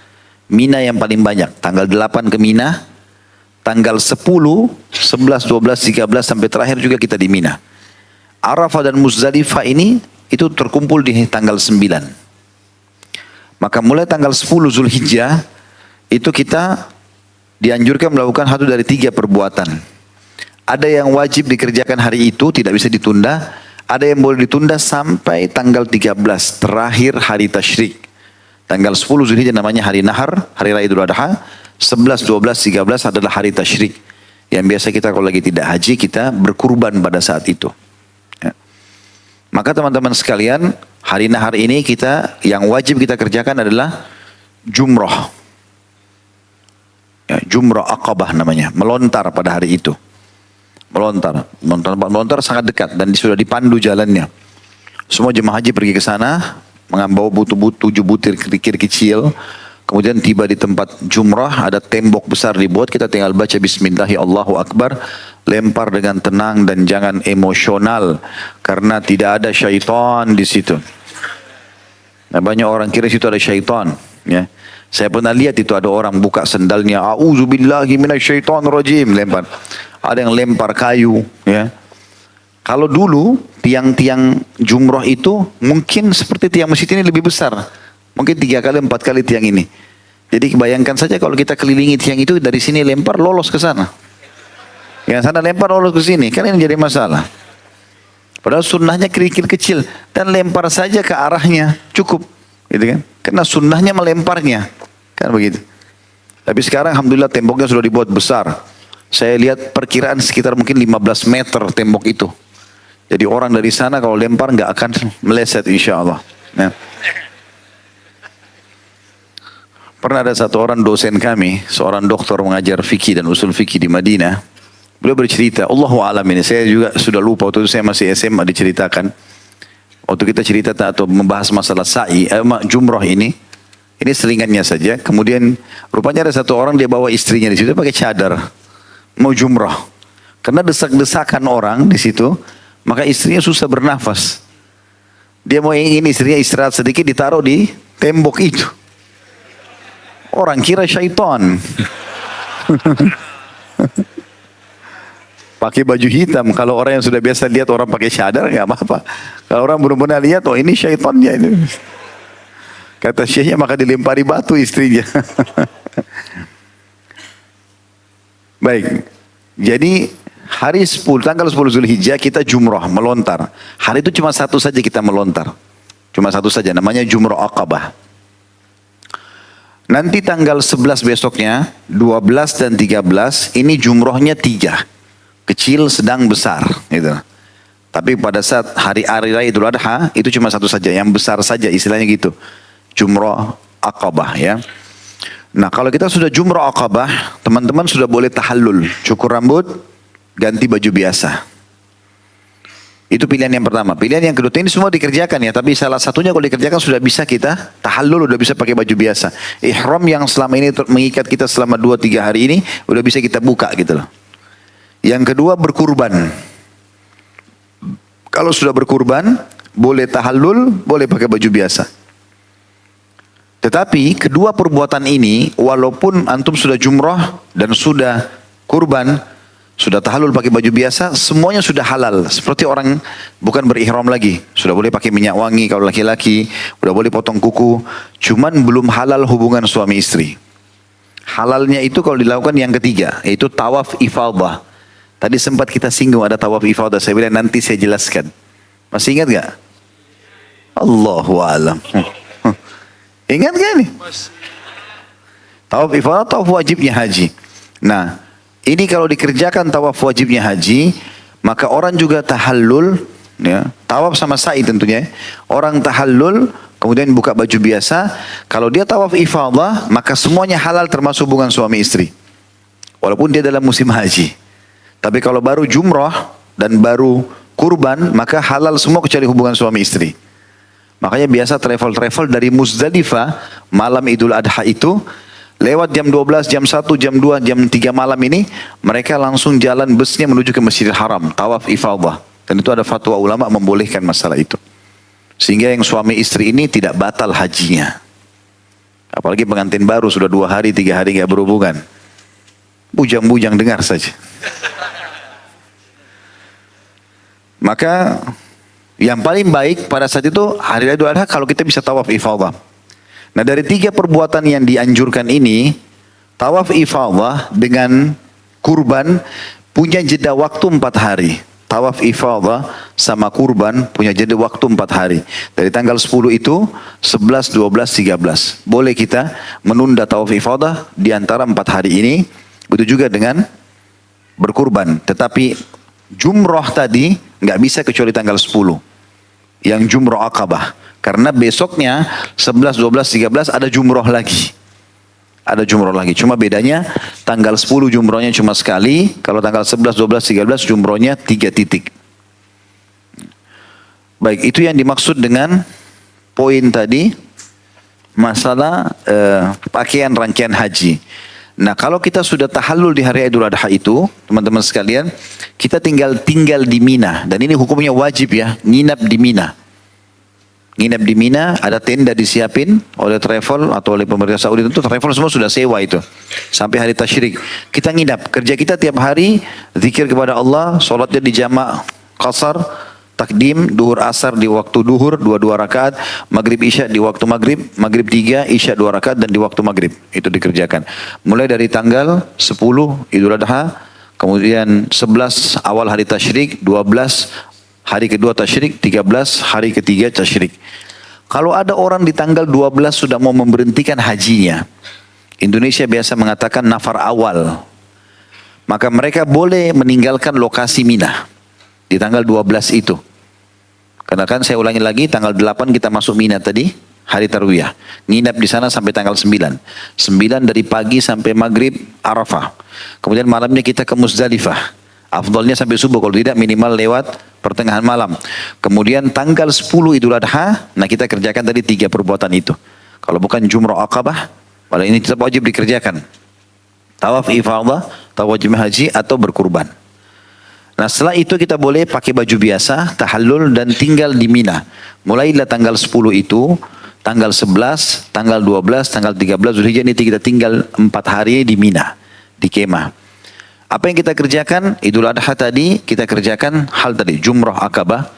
Mina yang paling banyak, tanggal 8 ke Mina, tanggal 10, 11, 12, 13 sampai terakhir juga kita di Mina. Arafah dan Muzdalifah ini itu terkumpul di tanggal 9. Maka mulai tanggal 10 Zulhijjah itu kita dianjurkan melakukan satu dari 3 perbuatan. Ada yang wajib dikerjakan hari itu, tidak bisa ditunda. Ada yang boleh ditunda sampai tanggal 13, terakhir hari Tasyrik. Tanggal 10 Zulhijjah namanya hari Nahar, hari Raya Idul Adha. 11, 12, 13 adalah hari Tasyrik. Yang biasa kita kalau lagi tidak haji, kita berkurban pada saat itu. Ya. Maka teman-teman sekalian, hari Nahar ini kita, yang wajib kita kerjakan adalah jumrah. Ya, jumrah Aqabah namanya, melontar pada hari itu. Melontar sangat dekat dan sudah dipandu jalannya. Semua jemaah haji pergi ke sana, membawa 7 butir kerikil kecil. Kemudian tiba di tempat jumrah, ada tembok besar dibuat, kita tinggal baca Bismillahi Allahu Akbar, lempar dengan tenang dan jangan emosional, karena tidak ada syaitan di situ. Nah, banyak orang kira situ ada syaitan. Ya. Saya pernah lihat itu ada orang buka sendalnya, A'udzubillahi minasyaitonirrajim, lempar. Ada yang lempar kayu. Ya. Kalau dulu tiang-tiang jumrah itu mungkin seperti tiang masjid ini lebih besar. Mungkin 3 kali 4 kali tiang ini. Jadi bayangkan saja kalau kita kelilingi tiang itu dari sini lempar lolos ke sana. Yang sana lempar lolos ke sini, kan ini jadi masalah. Padahal sunnahnya kerikil kecil dan lempar saja ke arahnya cukup, gitu kan? Karena sunnahnya melemparnya, kan begitu. Tapi sekarang alhamdulillah temboknya sudah dibuat besar. Saya lihat perkiraan sekitar mungkin 15 meter tembok itu. Jadi orang dari sana kalau lempar nggak akan meleset insya Allah. Nah. Pernah ada satu orang dosen kami, seorang dokter mengajar fikih dan usul fikih di Madinah. Beliau bercerita, Allahu a'lam ini, saya juga sudah lupa, waktu itu saya masih SMA diceritakan. Waktu kita cerita atau membahas masalah sa'i, jumrah ini selingannya saja. Kemudian rupanya ada satu orang dia bawa istrinya di situ pakai cadar, mau jumrah. Karena desak-desakan orang di situ, maka istrinya susah bernafas. Dia mau ingin istrinya istirahat sedikit, ditaruh di tembok itu. Orang kira syaitan. Pakai baju hitam. Kalau orang yang sudah biasa lihat orang pakai syadar, nggak apa-apa. Kalau orang benar-benar lihat, oh ini syaitannya ini. Kata syekhnya, maka dilempari batu istrinya. Baik. Jadi hari 10, tanggal 10 Zulhijjah kita jumrah, melontar. Hari itu cuma satu saja kita melontar. Cuma satu saja, namanya Jumrah Aqabah. Nanti tanggal 11 besoknya, 12 dan 13, ini jumrohnya 3. Kecil, sedang, besar. Gitu. Tapi pada saat hari raya Idul Adha, itu cuma satu saja, yang besar saja, istilahnya gitu. Jumrah Aqabah ya. Nah kalau kita sudah Jumrah Aqabah, teman-teman sudah boleh tahallul. Cukur rambut, ganti baju biasa. Itu pilihan yang pertama. Pilihan yang kedua, ini semua dikerjakan ya. Tapi salah satunya kalau dikerjakan sudah bisa kita tahallul, sudah bisa pakai baju biasa. Ihram yang selama ini mengikat kita selama 2-3 hari ini, sudah bisa kita buka gitu loh. Yang kedua berkurban. Kalau sudah berkurban, boleh tahallul, boleh pakai baju biasa. Tetapi kedua perbuatan ini, walaupun antum sudah jumrah dan sudah kurban, sudah tahallul pakai baju biasa, semuanya sudah halal. Seperti orang bukan berihram lagi. Sudah boleh pakai minyak wangi kalau laki-laki, sudah boleh potong kuku. Cuman belum halal hubungan suami istri. Halalnya itu kalau dilakukan yang ketiga, yaitu tawaf ifadah. Tadi sempat kita singgung ada tawaf ifadah, saya bilang nanti saya jelaskan. Masih ingat gak? Allahu a'lam. Ingat gak nih? Tawaf ifadah, tawaf wajibnya haji. Nah, ini kalau dikerjakan tawaf wajibnya haji, maka orang juga tahallul, ya, tawaf sama sa'i tentunya. Orang tahallul, kemudian buka baju biasa. Kalau dia tawaf ifadah, maka semuanya halal termasuk hubungan suami istri. Walaupun dia dalam musim haji. Tapi kalau baru jumrah dan baru kurban, maka halal semua kecuali hubungan suami istri. Makanya biasa travel-travel dari Muzdalifah malam Idul Adha itu, lewat jam 12, jam 1, jam 2, jam 3 malam ini, mereka langsung jalan busnya menuju ke Masjidil Haram, tawaf ifadah. Dan itu ada fatwa ulama membolehkan masalah itu. Sehingga yang suami istri ini tidak batal hajinya. Apalagi pengantin baru sudah 2 hari, 3 hari gak berhubungan. Bujang-bujang dengar saja. Maka yang paling baik pada saat itu hari Idul Adha kalau kita bisa tawaf ifadah. Nah dari 3 perbuatan yang dianjurkan ini, tawaf ifadah dengan kurban punya jeda waktu 4 hari. Tawaf ifadah sama kurban punya jeda waktu 4 hari. Dari tanggal 10 itu, 11, 12, 13. Boleh kita menunda tawaf ifadah di antara 4 hari ini. Begitu juga dengan berkurban. Tetapi jumrah tadi nggak bisa kecuali tanggal 10. Yang jumrah Aqabah. Karena besoknya 11, 12, 13 ada jumrah lagi. Ada jumrah lagi. Cuma bedanya tanggal 10 jumrahnya cuma sekali. Kalau tanggal 11, 12, 13 jumrahnya 3 titik. Baik, itu yang dimaksud dengan poin tadi. Masalah pakaian rangkaian haji. Nah kalau kita sudah tahallul di hari Idul Adha itu, teman-teman sekalian, kita tinggal di Mina. Dan ini hukumnya wajib ya, nginap di Mina. Nginap di Mina, ada tenda disiapin oleh travel atau oleh pemerintah Saudi, tentu travel semua sudah sewa itu. Sampai hari tasyrik. Kita nginap, kerja kita tiap hari, zikir kepada Allah, sholatnya di jamak qasar, takdim, duhur asar di waktu duhur, 2 rakaat, maghrib isya di waktu maghrib, maghrib 3, isya 2 rakaat dan di waktu maghrib. Itu dikerjakan. Mulai dari tanggal 10 Idul Adha, kemudian 11 awal hari tasyrik, 12 hari kedua tasyrik, 13 hari ketiga tasyrik. Kalau ada orang di tanggal 12 sudah mau memberhentikan hajinya, Indonesia biasa mengatakan nafar awal, maka mereka boleh meninggalkan lokasi Mina di tanggal 12 itu. Karena kan saya ulangi lagi, tanggal 8 kita masuk Mina tadi, hari Tarwiyah. Nginap di sana sampai tanggal 9. 9 dari pagi sampai maghrib Arafah. Kemudian malamnya kita ke Muzdalifah. Afdalnya sampai subuh, kalau tidak minimal lewat pertengahan malam. Kemudian tanggal 10 Idul Adha, nah kita kerjakan tadi 3 perbuatan itu. Kalau bukan Jumrah Aqabah, pada ini tetap wajib dikerjakan. Tawaf ifadah, tawaf wajib haji atau berkurban. Nah setelah itu kita boleh pakai baju biasa, tahallul dan tinggal di Mina. Mulailah tanggal 10 itu, tanggal 11, tanggal 12, tanggal 13 Zulhijjah ini kita tinggal 4 hari di Mina, di kemah. Apa yang kita kerjakan? Idul Adha tadi kita kerjakan hal tadi, jumrah akabah,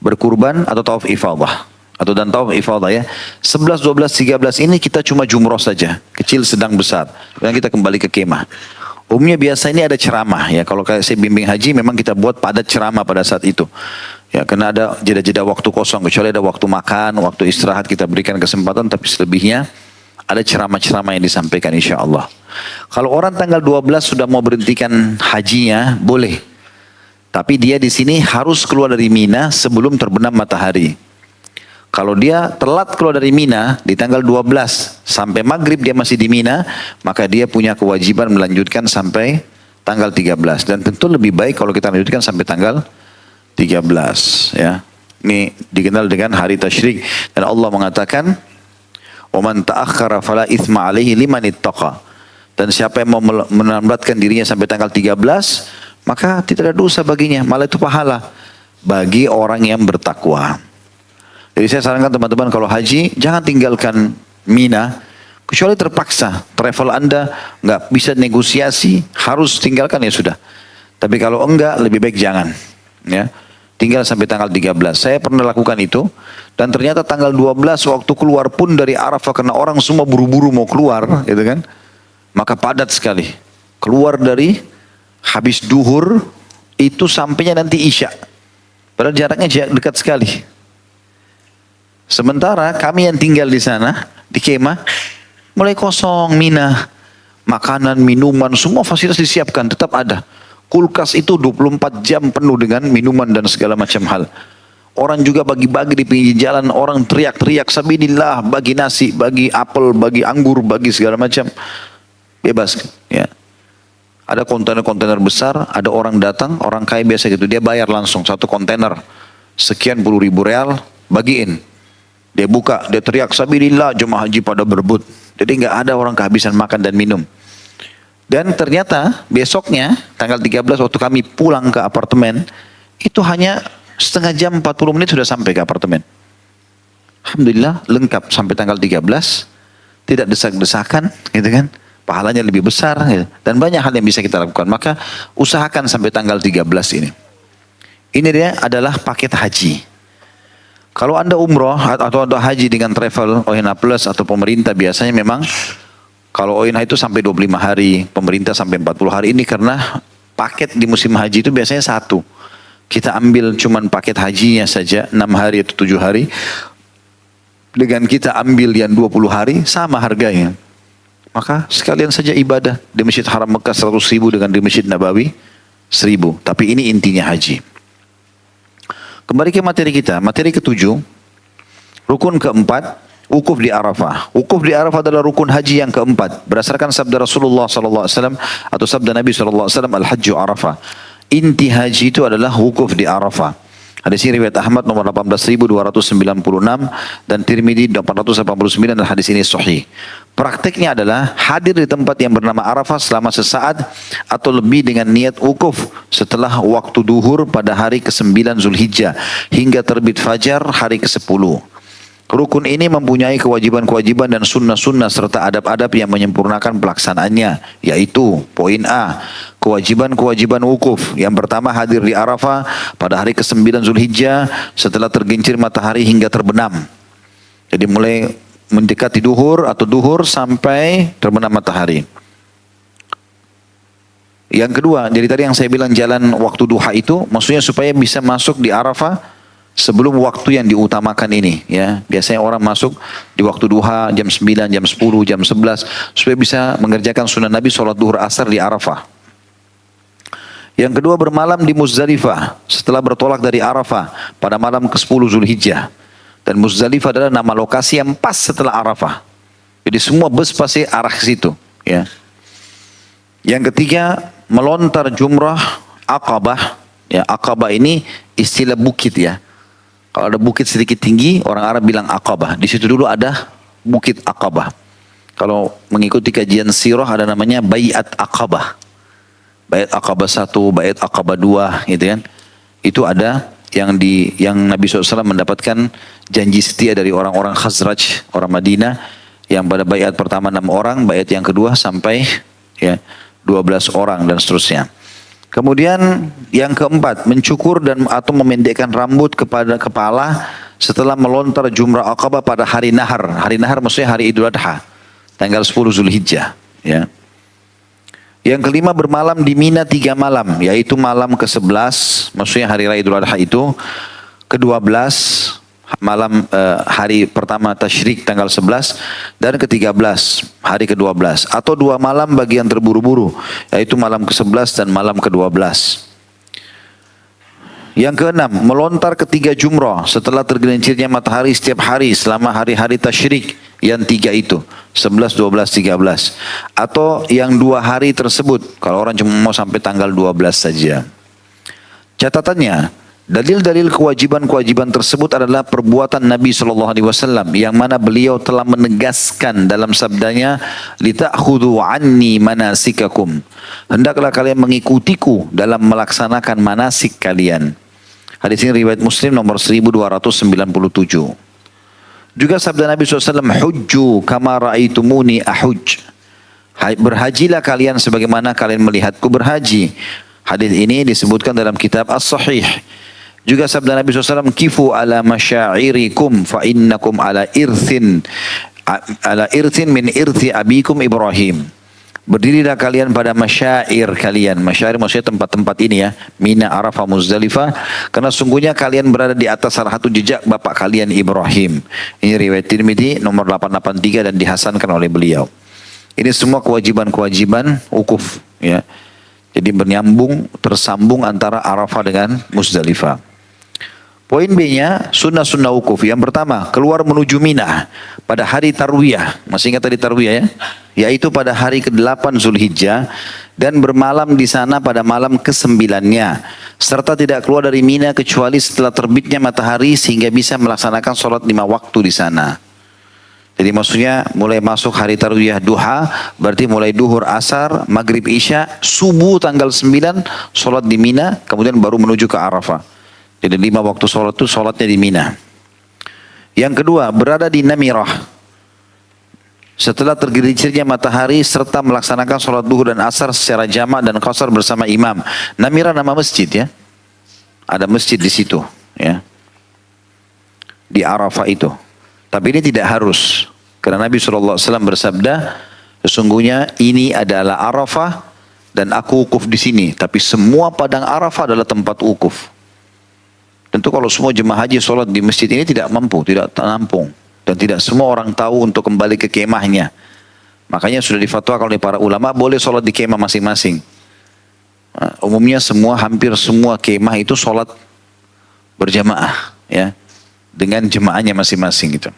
berkurban atau tawaf ifadah. Atau dan tawaf ifadah ya. 11, 12, 13 ini kita cuma jumrah saja, kecil, sedang, besar. Dan kita kembali ke kemah. Umumnya biasa ini ada ceramah ya. Kalau kayak saya bimbing haji memang kita buat padat ceramah pada saat itu. Ya, karena ada jeda-jeda waktu kosong, kecuali ada waktu makan, waktu istirahat kita berikan kesempatan, tapi selebihnya ada ceramah-ceramah yang disampaikan insya Allah. Kalau orang tanggal 12 sudah mau berhentikan hajinya, boleh. Tapi dia di sini harus keluar dari Mina sebelum terbenam matahari. Kalau dia telat keluar dari Mina di tanggal 12 sampai maghrib dia masih di Mina, maka dia punya kewajiban melanjutkan sampai tanggal 13. Dan tentu lebih baik kalau kita lanjutkan sampai tanggal 13 ya. Ini dikenal dengan hari tasyrik dan Allah mengatakan wa man ta'akhkhara fala itsma alaihi liman ittaqa. Dan siapa yang mau melambatkan dirinya sampai tanggal 13 maka tidak ada dosa baginya, malah itu pahala bagi orang yang bertakwa. Jadi saya sarankan teman-teman kalau haji jangan tinggalkan Mina kecuali terpaksa, travel Anda nggak bisa negosiasi harus tinggalkan ya sudah. Tapi kalau enggak lebih baik jangan ya. Tinggal sampai tanggal 13. Saya pernah lakukan itu. Dan ternyata tanggal 12 waktu keluar pun dari Arafah. Karena orang semua buru-buru mau keluar. Gitu kan. Maka padat sekali. Keluar dari habis duhur. Itu sampainya nanti Isya. Padahal jaraknya dekat sekali. Sementara kami yang tinggal di sana. Di kemah. Mulai kosong Mina. Makanan, minuman, semua fasilitas disiapkan. Tetap ada. Kulkas itu 24 jam penuh dengan minuman dan segala macam hal. Orang juga bagi-bagi di pinggir jalan, orang teriak-teriak sabilillah, bagi nasi, bagi apel, bagi anggur, bagi segala macam. Bebas ya. Ada kontainer-kontainer besar, ada orang datang, orang kaya biasa gitu, dia bayar langsung satu kontainer sekian puluh ribu real, bagiin. Dia buka, dia teriak sabilillah, jemaah haji pada berebut. Jadi nggak ada orang kehabisan makan dan minum. Dan ternyata besoknya tanggal 13 waktu kami pulang ke apartemen itu hanya setengah jam 40 menit sudah sampai ke apartemen. Alhamdulillah lengkap sampai tanggal 13, tidak desak-desakan gitu kan. Pahalanya lebih besar gitu. Dan banyak hal yang bisa kita lakukan. Maka usahakan sampai tanggal 13 ini. Ini dia adalah paket haji. Kalau Anda umroh atau Anda haji dengan travel ONA Plus atau pemerintah biasanya memang kalau ONA itu sampai 25 hari, pemerintah sampai 40 hari ini karena paket di musim haji itu biasanya satu. Kita ambil cuman paket hajinya saja 6 hari atau 7 hari. Dengan kita ambil yang 20 hari sama harganya. Maka sekalian saja ibadah di Masjid Haram Mekah 100 ribu dengan di Masjid Nabawi 1000. Tapi ini intinya haji. Kembali ke materi kita. Materi ke-7. Rukun ke-4. Wukuf di Arafah. Wukuf di Arafah adalah rukun haji yang keempat. Berdasarkan sabda Rasulullah SAW atau sabda Nabi SAW, Al-Hajju Arafah. Inti haji itu adalah wukuf di Arafah. Hadis ini riwayat Ahmad nomor 18.296 dan Tirmidzi 889 dan hadis ini sahih. Prakteknya adalah hadir di tempat yang bernama Arafah selama sesaat atau lebih dengan niat wukuf setelah waktu duhur pada hari ke-9 Zulhijjah hingga terbit fajar hari ke-10. Rukun ini mempunyai kewajiban-kewajiban dan sunnah-sunnah serta adab-adab yang menyempurnakan pelaksanaannya, yaitu poin A, kewajiban-kewajiban wukuf. Yang pertama hadir di Arafah pada hari ke-9 Zulhijjah setelah tergelincir matahari hingga terbenam. Jadi mulai mendekati duhur atau duhur sampai terbenam matahari. Yang kedua, jadi tadi yang saya bilang jalan waktu duha itu maksudnya supaya bisa masuk di Arafah sebelum waktu yang diutamakan ini ya. Biasanya orang masuk di waktu duha jam 9, jam 10, jam 11 supaya bisa mengerjakan sunnah Nabi sholat duhur asar di Arafah. Yang kedua bermalam di Muzdalifah setelah bertolak dari Arafah pada malam ke-10 Zulhijjah. Dan Muzdalifah adalah nama lokasi yang pas setelah Arafah. Jadi semua bus pasti arah ke situ ya. Yang ketiga melontar jumrah Aqabah ya. Aqabah ini istilah bukit ya. Kalau ada bukit sedikit tinggi, orang Arab bilang Aqabah. Di situ dulu ada bukit Aqabah. Kalau mengikuti kajian sirah ada namanya Baiat Aqabah. Baiat Aqabah 1, Baiat Aqabah 2 gitu kan. Itu ada yang Nabi SAW mendapatkan janji setia dari orang-orang Khazraj, orang Madinah, yang pada bayat pertama 6 orang, bayat yang kedua sampai ya 12 orang dan seterusnya. Kemudian yang keempat, mencukur dan atau memendekkan rambut kepada kepala setelah melontar jumrah Aqabah pada hari nahar. Hari nahar maksudnya hari Idul Adha, tanggal 10 Zulhijjah. Ya. Yang kelima, bermalam di Mina 3 malam, yaitu malam ke-11, maksudnya hari raya Idul Adha itu, ke-12, malam hari pertama Tasyrik tanggal 11, dan ke-13, hari ke-12. Atau 2 malam bagi yang terburu-buru, yaitu malam ke-11 dan malam ke-12. Yang keenam, melontar ke-3 jumrah setelah tergelincirnya matahari setiap hari selama hari-hari Tasyrik, yang 3 itu. 11, 12, 13. Atau yang 2 hari tersebut. Kalau orang cuma mau sampai tanggal 12 saja. Catatannya, dalil-dalil kewajiban-kewajiban tersebut adalah perbuatan Nabi SAW. Yang mana beliau telah menegaskan dalam sabdanya, "Lita'khudhu anni manasikakum." Hendaklah kalian mengikutiku dalam melaksanakan manasik kalian. Hadis ini riwayat Muslim nomor 1297. Juga sabda Nabi SAW, "Hujju kama ra'aitumuni ahuj." Berhajilah kalian sebagaimana kalian melihatku berhaji. Hadis ini disebutkan dalam kitab As-Sahih. Juga sabda Nabi SAW, "Kifu ala masyairikum fa innakum ala irthin min irthi abikum Ibrahim." Berdirilah kalian pada masyair kalian. Masyair maksudnya tempat-tempat ini ya. Mina, Arafah, Muzdalifah. Karena sungguhnya kalian berada di atas salah satu jejak bapak kalian Ibrahim. Ini riwayat Tirmidzi nomor 883 dan dihasankan oleh beliau. Ini semua kewajiban-kewajiban wukuf ya. Jadi bernyambung, tersambung antara Arafah dengan Muzdalifah. Poin B-nya, sunnah-sunnah wukuf. Yang pertama, keluar menuju Mina pada hari Tarwiyah. Masih ingat tadi Tarwiyah ya? Yaitu pada hari ke-8 Zulhijjah. Dan bermalam di sana pada malam ke-9-nya. Serta tidak keluar dari Mina kecuali setelah terbitnya matahari sehingga bisa melaksanakan sholat 5 waktu di sana. Jadi maksudnya mulai masuk hari Tarwiyah duha, berarti mulai duhur, asar, maghrib, isya, subuh tanggal 9, sholat di Mina, kemudian baru menuju ke Arafah. Jadi 5 waktu sholat itu sholatnya di Mina. Yang kedua, berada di Namirah. Setelah tergelincirnya matahari serta melaksanakan sholat duhur dan asar secara jamak dan qasar bersama imam. Namirah nama masjid ya. Ada masjid di situ ya. Di Arafah itu. Tapi ini tidak harus. Karena Nabi SAW bersabda, sesungguhnya ini adalah Arafah dan aku wukuf di sini. Tapi semua padang Arafah adalah tempat wukuf. Tentu kalau semua jemaah haji sholat di masjid ini tidak mampu, tidak tampung. Dan tidak semua orang tahu untuk kembali ke kemahnya. Makanya sudah difatwakan oleh para ulama, boleh sholat di kemah masing-masing. Umumnya hampir semua kemah itu sholat berjamaah. Ya, dengan jemaahnya masing-masing gitu.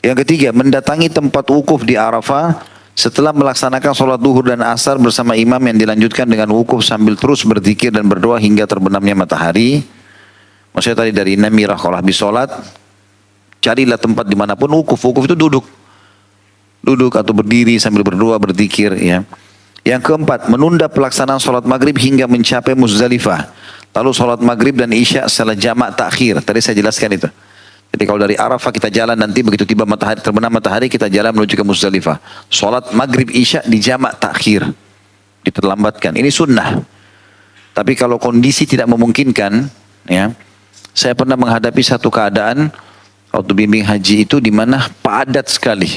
Yang ketiga, mendatangi tempat wukuf di Arafah setelah melaksanakan sholat duhur dan asar bersama imam yang dilanjutkan dengan wukuf sambil terus berzikir dan berdoa hingga terbenamnya matahari. Maksudnya tadi dari Namirah kalau habis sholat, carilah tempat dimanapun wukuf. Wukuf itu duduk atau berdiri sambil berdoa, berzikir ya. Yang keempat, menunda pelaksanaan sholat maghrib hingga mencapai Muzdalifah. Lalu sholat maghrib dan isya setelah jamak takhir. Tadi saya jelaskan itu. Jadi kalau dari Arafah kita jalan nanti begitu tiba matahari, terbenam matahari kita jalan menuju ke Muzdalifah. Sholat maghrib isya di jamak takhir. Diterlambatkan. Ini sunnah. Tapi kalau kondisi tidak memungkinkan ya. Saya pernah menghadapi satu keadaan waktu bimbing haji itu di mana padat sekali.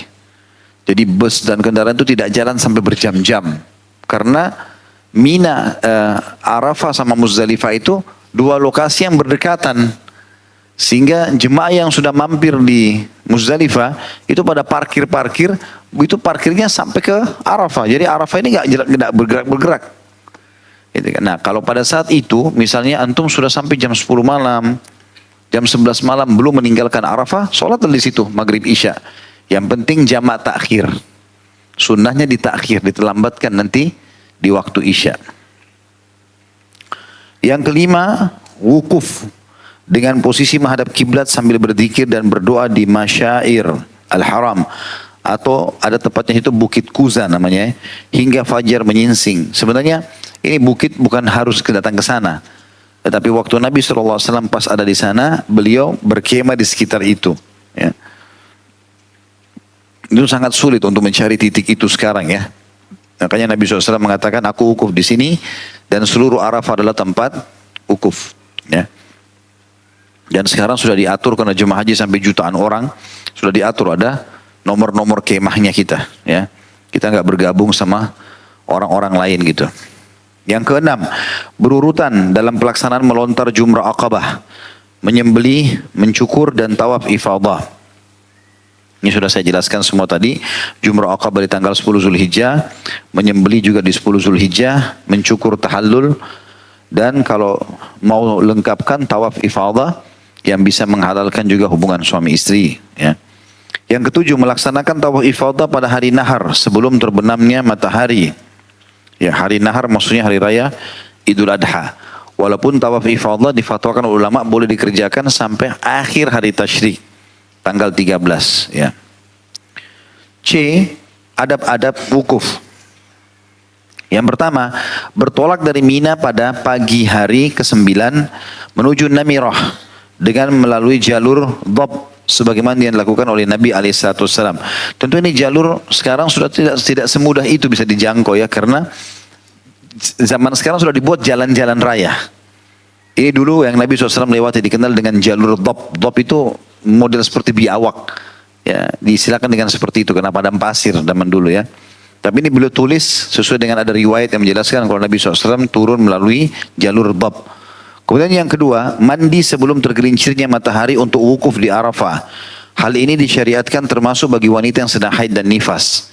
Jadi bus dan kendaraan itu tidak jalan sampai berjam-jam. Karena Mina, Arafah sama Muzdalifah itu 2 lokasi yang berdekatan. Sehingga jemaah yang sudah mampir di Muzdalifah itu pada parkir-parkir, itu parkirnya sampai ke Arafah. Jadi Arafah ini nggak bergerak-bergerak. Nah kalau pada saat itu misalnya antum sudah sampai jam 10 malam, jam 11 malam belum meninggalkan Arafah, sholat di situ maghrib isya. Yang penting jamak takhir. Sunnahnya ditakhir, diterlambatkan nanti di waktu isya. Yang kelima, wukuf dengan posisi menghadap kiblat sambil berzikir dan berdoa di Masyair Al-Haram. Atau ada tempatnya itu Bukit Kuza namanya hingga fajar menyingsing. Sebenarnya ini bukit bukan harus datang ke sana. Tetapi waktu Nabi SAW pas ada di sana, beliau berkemah di sekitar itu. Ya. Itu sangat sulit untuk mencari titik itu sekarang ya. Makanya Nabi SAW mengatakan, aku wukuf di sini dan seluruh Arafah adalah tempat wukuf. Ya. Dan sekarang sudah diatur karena jemaah haji sampai jutaan orang, sudah diatur ada nomor-nomor kemahnya kita. Ya. Kita nggak bergabung sama orang-orang lain gitu. Yang keenam, berurutan dalam pelaksanaan melontar jumrah Aqabah, menyembelih, mencukur dan tawaf ifadah. Ini sudah saya jelaskan semua tadi. Jumrah Aqabah di tanggal 10 Zulhijjah, menyembelih juga di 10 Zulhijjah, mencukur tahallul, dan kalau mau lengkapkan tawaf ifadah yang bisa menghalalkan juga hubungan suami istri. Ya. Yang ketujuh, melaksanakan tawaf ifadah pada hari nahar sebelum terbenamnya matahari. Ya, hari nahar maksudnya hari raya Idul Adha. Walaupun tawaf ifadah difatwakan ulama boleh dikerjakan sampai akhir hari tasyrik, tanggal 13. Ya. C. Adab-adab wukuf. Yang pertama, bertolak dari Mina pada pagi hari ke-9 menuju Namirah dengan melalui jalur Dhab sebagaimana yang dilakukan oleh Nabi SAW. Tentu ini jalur sekarang sudah tidak semudah itu bisa dijangkau ya, karena zaman sekarang sudah dibuat jalan-jalan raya. Ini dulu yang Nabi SAW lewati dikenal dengan jalur Dhab. Dhab itu model seperti biawak. Ya, disilakan dengan seperti itu karena padang pasir zaman dulu ya. Tapi ini beliau tulis sesuai dengan ada riwayat yang menjelaskan kalau Nabi SAW turun melalui jalur Dhab. Kemudian yang kedua, mandi sebelum tergelincirnya matahari untuk wukuf di Arafah. Hal ini disyariatkan termasuk bagi wanita yang sedang haid dan nifas.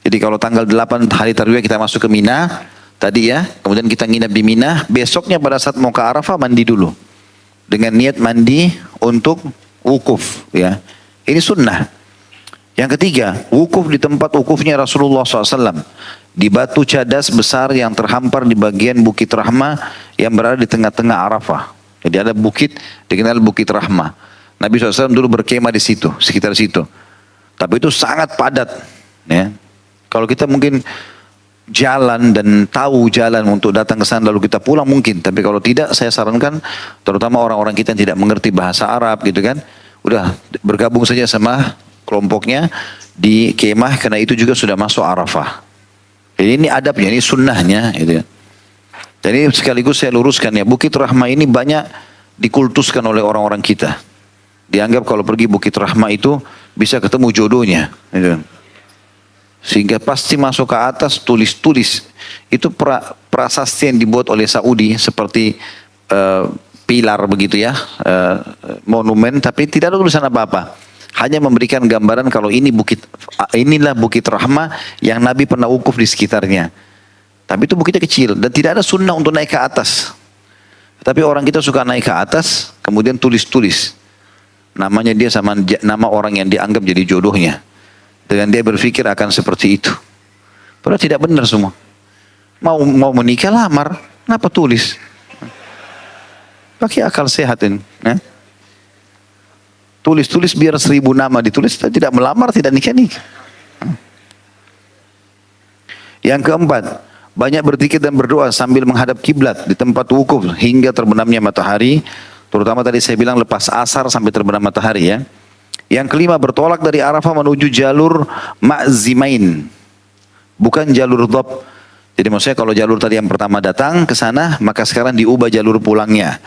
Jadi kalau tanggal 8 hari tarwiyah kita masuk ke Mina, tadi ya, kemudian kita nginap di Mina, besoknya pada saat mau ke Arafah mandi dulu. Dengan niat mandi untuk wukuf. Ya. Ini sunnah. Yang ketiga, wukuf di tempat wukufnya Rasulullah SAW. Di batu cadas besar yang terhampar di bagian Bukit Rahmah yang berada di tengah-tengah Arafah. Jadi ada bukit dikenal Bukit Rahmah. Nabi SAW dulu berkemah di situ, sekitar situ. Tapi itu sangat padat. Ya. Kalau kita mungkin jalan dan tahu jalan untuk datang ke sana lalu kita pulang mungkin. Tapi kalau tidak, saya sarankan terutama orang-orang kita yang tidak mengerti bahasa Arab gitu kan, udah bergabung saja sama kelompoknya di kemah karena itu juga sudah masuk Arafah. Jadi ini adabnya, ini sunnahnya. Gitu. Jadi sekaligus saya luruskan ya, Bukit Rahmah ini banyak dikultuskan oleh orang-orang kita. Dianggap kalau pergi Bukit Rahmah itu bisa ketemu jodohnya. Gitu. Sehingga pasti masuk ke atas tulis-tulis. Itu prasasti yang dibuat oleh Saudi seperti pilar begitu ya, monumen, tapi tidak ada tulisan apa-apa. Hanya memberikan gambaran kalau inilah Bukit Rahmah yang Nabi pernah wukuf di sekitarnya. Tapi itu bukitnya kecil dan tidak ada sunnah untuk naik ke atas. Tapi orang kita suka naik ke atas, kemudian tulis-tulis namanya dia sama nama orang yang dianggap jadi jodohnya. Dengan dia berpikir akan seperti itu. Padahal tidak benar semua. Mau menikah lamar, kenapa tulis? Pakai akal sehat ini. Tulis-tulis biar 1000 nama ditulis, tidak melamar, tidak nikah-nikah. Yang keempat, banyak berzikir dan berdoa sambil menghadap kiblat di tempat wukuf hingga terbenamnya matahari, terutama tadi saya bilang lepas asar sampai terbenam matahari ya. Yang kelima, bertolak dari Arafah menuju jalur Ma'zimain, bukan jalur Dhab. Jadi maksudnya kalau jalur tadi yang pertama datang ke sana, maka sekarang diubah jalur pulangnya.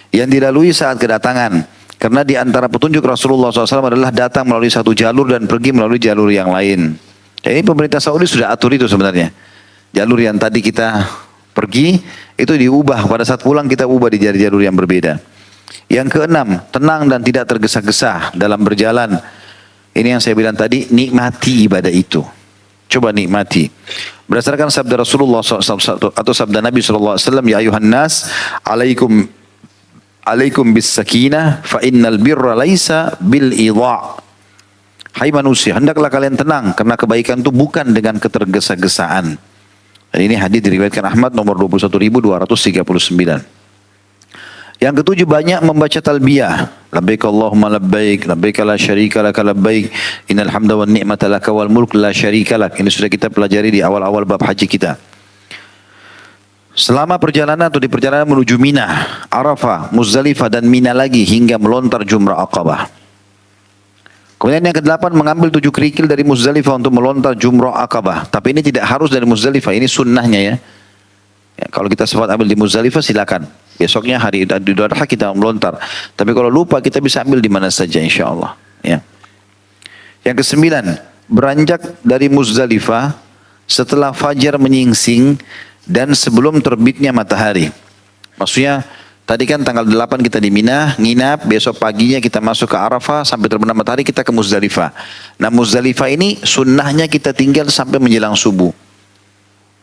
Yang dilalui saat kedatangan. Karena di antara petunjuk Rasulullah SAW adalah datang melalui satu jalur dan pergi melalui jalur yang lain. Dan ini pemerintah Saudi sudah atur itu sebenarnya. Jalur yang tadi kita pergi, itu diubah. Pada saat pulang kita ubah di jalur yang berbeda. Yang keenam, tenang dan tidak tergesa-gesa dalam berjalan. Ini yang saya bilang tadi, nikmati ibadah itu. Coba nikmati. Berdasarkan sabda Rasulullah SAW atau sabda Nabi SAW, ya ayuhan nas, alaikum bis sakinah fa innal birra laisa bil idha'. Hai manusia, hendaklah kalian tenang karena kebaikan itu bukan dengan ketergesa-gesaan. Dan ini hadis diriwayatkan Ahmad nomor 21239. Yang ketujuh, banyak membaca talbiyah. Labbaik Allahumma labbaik, labbaik la syarika laka labbaik, innal hamda wan ni'mata laka wal mulk la syarika lak. Ini sudah kita pelajari di awal-awal bab haji kita. Selama perjalanan atau di perjalanan menuju Mina, Arafah, Muzdalifah dan Mina lagi hingga melontar Jumrah Aqabah. Kemudian yang ke-8 mengambil 7 kerikil dari Muzdalifah untuk melontar Jumrah Aqabah. Tapi ini tidak harus dari Muzdalifah, ini sunnahnya ya. Ya, kalau kita sempat ambil di Muzdalifah silakan. Besoknya hari Idul Adha kita melontar. Tapi kalau lupa kita bisa ambil di mana saja insya Allah. Ya. Yang ke-9 beranjak dari Muzdalifah setelah fajar menyingsing dan sebelum terbitnya matahari. Maksudnya tadi kan tanggal 8 kita di Mina, nginap, besok paginya kita masuk ke Arafah sampai terbenam matahari kita ke Muzdalifah. Nah Muzdalifah ini sunnahnya kita tinggal sampai menjelang subuh.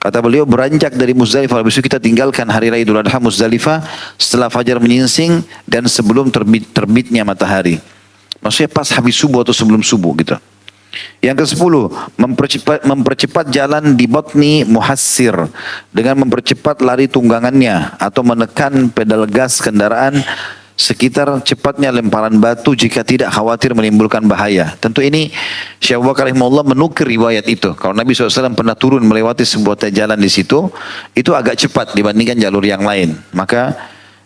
Kata beliau beranjak dari Muzdalifah, habis itu kita tinggalkan hari raya Idul Adha Muzdalifah setelah fajar menyingsing dan sebelum terbitnya matahari. Maksudnya pas habis subuh atau sebelum subuh gitu. Yang ke-10 mempercepat jalan di batni muhassir dengan mempercepat lari tunggangannya atau menekan pedal gas kendaraan sekitar cepatnya lemparan batu jika tidak khawatir menimbulkan bahaya. Tentu ini Syekh Abu Bakar rahimahullah menukir riwayat itu. Kalau Nabi SAW pernah turun melewati sebuah jalan di situ, itu agak cepat dibandingkan jalur yang lain. Maka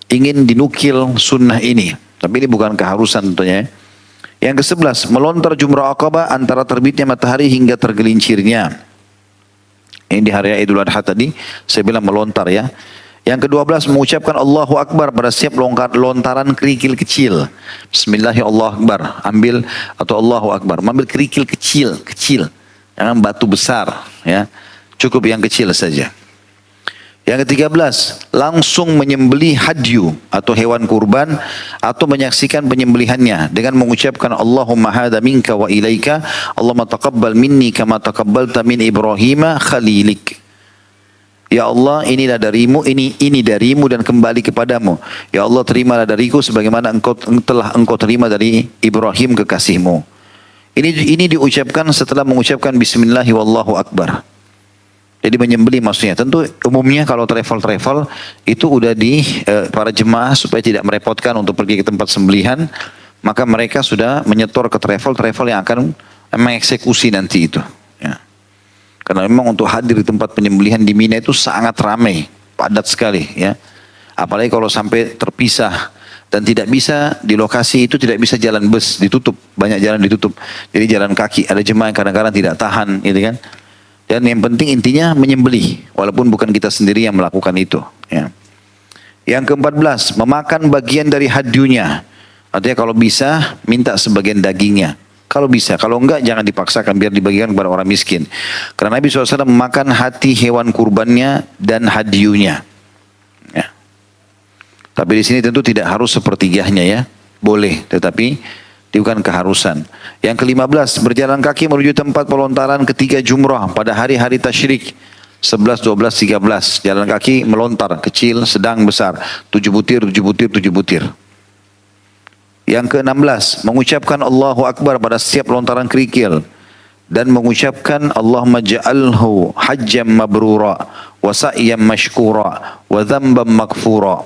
ingin dinukil sunnah ini. Tapi ini bukan keharusan tentunya. Yang ke-11 melontar Jumrah Aqabah antara terbitnya matahari hingga tergelincirnya. Ini di hari Idul Adha tadi saya bilang melontar ya. Yang ke-12 mengucapkan Allahu Akbar pada setiap lontaran kerikil kecil. Bismillahirrahmanirrahim. Ambil atau Allahu Akbar. Ambil kerikil kecil. Jangan batu besar. Ya. Cukup yang kecil saja. Yang ke-13 langsung menyembelih hadyu atau hewan kurban atau menyaksikan penyembelihannya dengan mengucapkan Allahumma hadza minka wa ilaika Allahumma taqabbal minni kama taqabbalta min Ibrahim khalilik. Ya Allah, inilah darimu, ini darimu dan kembali kepadamu. Ya Allah, terimalah dariku sebagaimana engkau terima dari Ibrahim kekasihmu. Ini diucapkan setelah mengucapkan Bismillah wallahu akbar. Jadi menyembelih maksudnya. Tentu umumnya kalau travel itu udah di para jemaah supaya tidak merepotkan untuk pergi ke tempat sembelihan, maka mereka sudah menyetor ke travel yang akan mengeksekusi nanti itu. Ya. Karena memang untuk hadir di tempat penyembelihan di Mina itu sangat ramai, padat sekali ya. Apalagi kalau sampai terpisah dan tidak bisa di lokasi itu tidak bisa jalan bus, ditutup, banyak jalan ditutup. Jadi jalan kaki, ada jemaah yang kadang-kadang tidak tahan gitu kan. Dan yang penting intinya menyembelih, walaupun bukan kita sendiri yang melakukan itu. Ya. Yang ke-14 memakan bagian dari hadyunya. Artinya kalau bisa minta sebagian dagingnya. Kalau bisa, kalau enggak jangan dipaksakan biar dibagikan kepada orang miskin. Karena Nabi SAW memakan hati hewan kurbannya dan hadyunya. Ya. Tapi di sini tentu tidak harus sepertiganya ya, boleh, tetapi bukan keharusan. Yang ke-15 berjalan kaki menuju tempat pelontaran ketiga jumrah pada hari-hari tasyrik 11, 12, 13. Jalan kaki melontar kecil, sedang, besar. 7 butir. Yang ke-16 mengucapkan Allahu Akbar pada setiap lontaran kerikil dan mengucapkan Allahumma ja'alhu hajjam mabrura wa sa'yam mashkura wa dhanban maghfura.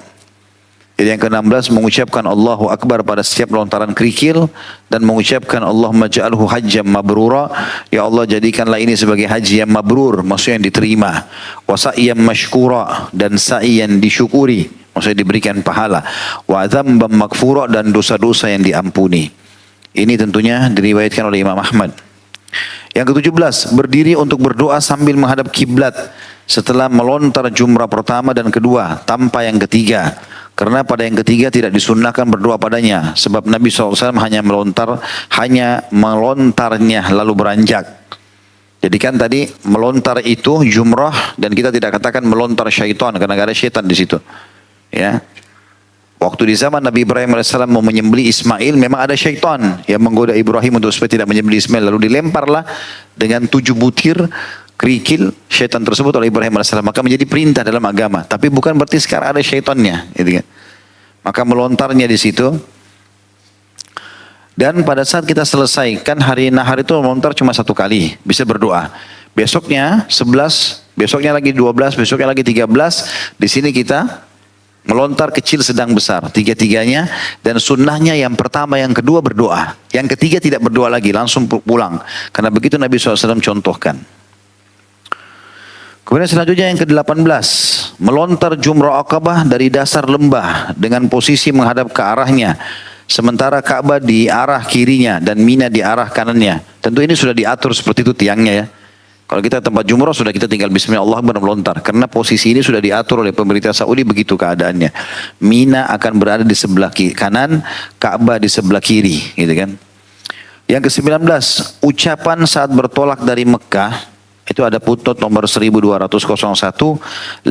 Jadi yang ke-16 mengucapkan Allahu Akbar pada setiap lontaran kerikil dan mengucapkan Allahumma ja'alhu hajjam mabrura. Ya Allah jadikanlah ini sebagai haji yang mabrur, maksudnya yang diterima. Wa sa'yan mashkura dan sa'i yang disyukuri, maksudnya diberikan pahala. Wa dzamban maghfura dan dosa-dosa yang diampuni. Ini tentunya diriwayatkan oleh Imam Ahmad. Yang ke-17 berdiri untuk berdoa sambil menghadap kiblat setelah melontar jumrah pertama dan kedua tanpa yang ketiga. Karena pada yang ketiga tidak disunnahkan berdoa padanya. Sebab Nabi SAW hanya melontarnya lalu beranjak. Jadi kan tadi melontar itu jumrah dan kita tidak katakan melontar syaitan karena gak ada syaitan di situ. Ya. Waktu di zaman Nabi Ibrahim AS mau menyembelih Ismail memang ada syaitan yang menggoda Ibrahim untuk supaya tidak menyembelih Ismail. Lalu dilemparlah dengan 7 butir kerikil syaitan tersebut oleh Ibrahim AS. Maka menjadi perintah dalam agama. Tapi bukan berarti sekarang ada syaitannya. Gitu kan. Maka melontarnya di situ. Dan pada saat kita selesaikan hari nahar itu melontar cuma 1 kali. Bisa berdoa. Besoknya 11, besoknya lagi 12, besoknya lagi 13. Di sini kita melontar kecil, sedang, besar. 3-3-nya. Dan sunnahnya yang pertama, yang kedua berdoa. Yang ketiga tidak berdoa lagi. Langsung pulang. Karena begitu Nabi SAW contohkan. Kemudian selanjutnya yang ke-18. melontar jumrah Aqabah dari dasar lembah dengan posisi menghadap ke arahnya. Sementara Ka'bah di arah kirinya dan Mina di arah kanannya. Tentu ini sudah diatur seperti itu tiangnya ya. Kalau kita tempat jumrah sudah kita tinggal bismillah Allah Akbar melontar. Karena posisi ini sudah diatur oleh pemerintah Saudi begitu keadaannya. Mina akan berada di sebelah kanan, Ka'bah di sebelah kiri, gitu kan. Yang ke-19, ucapan saat bertolak dari Mekah. Itu ada footnote nomor 1201.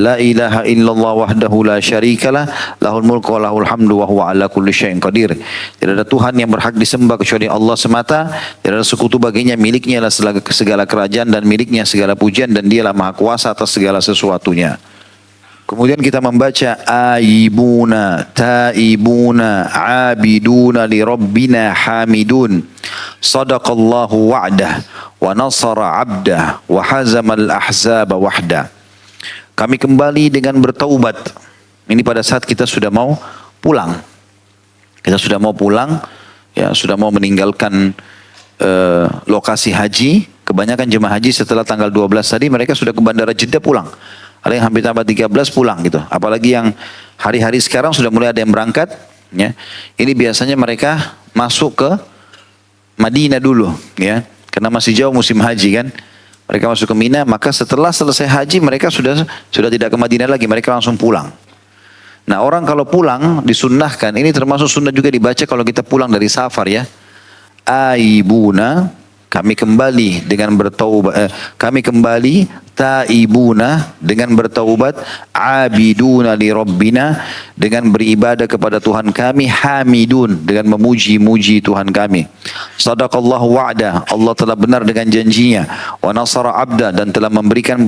La ilaha illallah wahdahu la syarikalah lahul mulku wa lahul hamdu wa huwa ala kulli syai'in qadir. Tidak ada Tuhan yang berhak disembah kecuali Allah semata. Tidak ada sekutu baginya, miliknya adalah segala kerajaan dan miliknya segala pujian dan dialah maha kuasa atas segala sesuatunya. Kemudian kita membaca aibuna, taibuna, abiduna li rabbina hamidun. Sadaqallahu wa'dah wa nasara 'abdah wa hazamal ahzaba wahda. Kami kembali dengan bertaubat. Ini pada saat kita sudah mau pulang. Kita sudah mau pulang, ya sudah mau meninggalkan lokasi haji. Kebanyakan jemaah haji setelah tanggal 12 tadi mereka sudah ke bandara Jeddah pulang. Ada yang hampir tambah 13 pulang gitu. Apalagi yang hari-hari sekarang sudah mulai ada yang berangkat. Ya. Ini biasanya mereka masuk ke Madinah dulu, ya, karena masih jauh musim haji kan. Mereka masuk ke Mina, maka setelah selesai haji mereka sudah tidak ke Madinah lagi, mereka langsung pulang. Nah orang kalau pulang disunnahkan, ini termasuk sunnah juga dibaca kalau kita pulang dari safar ya. Aibuna, kami kembali dengan bertaubat, kami kembali taibuna dengan bertaubat, abiduna li rabbina dengan beribadah kepada Tuhan kami, hamidun dengan memuji-muji Tuhan kami. Sadaqallahu wa'da, Allah telah benar dengan janjinya, wa nasara abda dan telah memberikan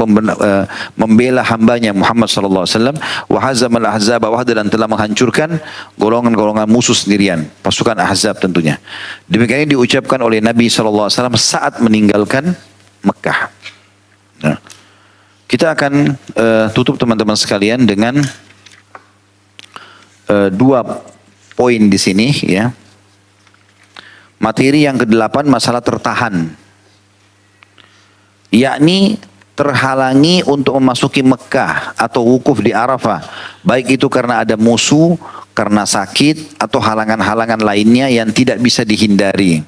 membela hambanya Muhammad sallallahu alaihi wasallam, wa hazamal ahzaba wahda dan telah menghancurkan golongan-golongan musuh sendirian, pasukan Ahzab tentunya. Demikian ini diucapkan oleh Nabi sallallahu alaihi wasallam saat meninggalkan Mekah. Nah, kita akan tutup teman-teman sekalian dengan dua poin di sini ya. Materi yang ke-8 masalah tertahan. Yakni terhalangi untuk memasuki Mekah atau wukuf di Arafah. Baik itu karena ada musuh, karena sakit atau halangan-halangan lainnya yang tidak bisa dihindari.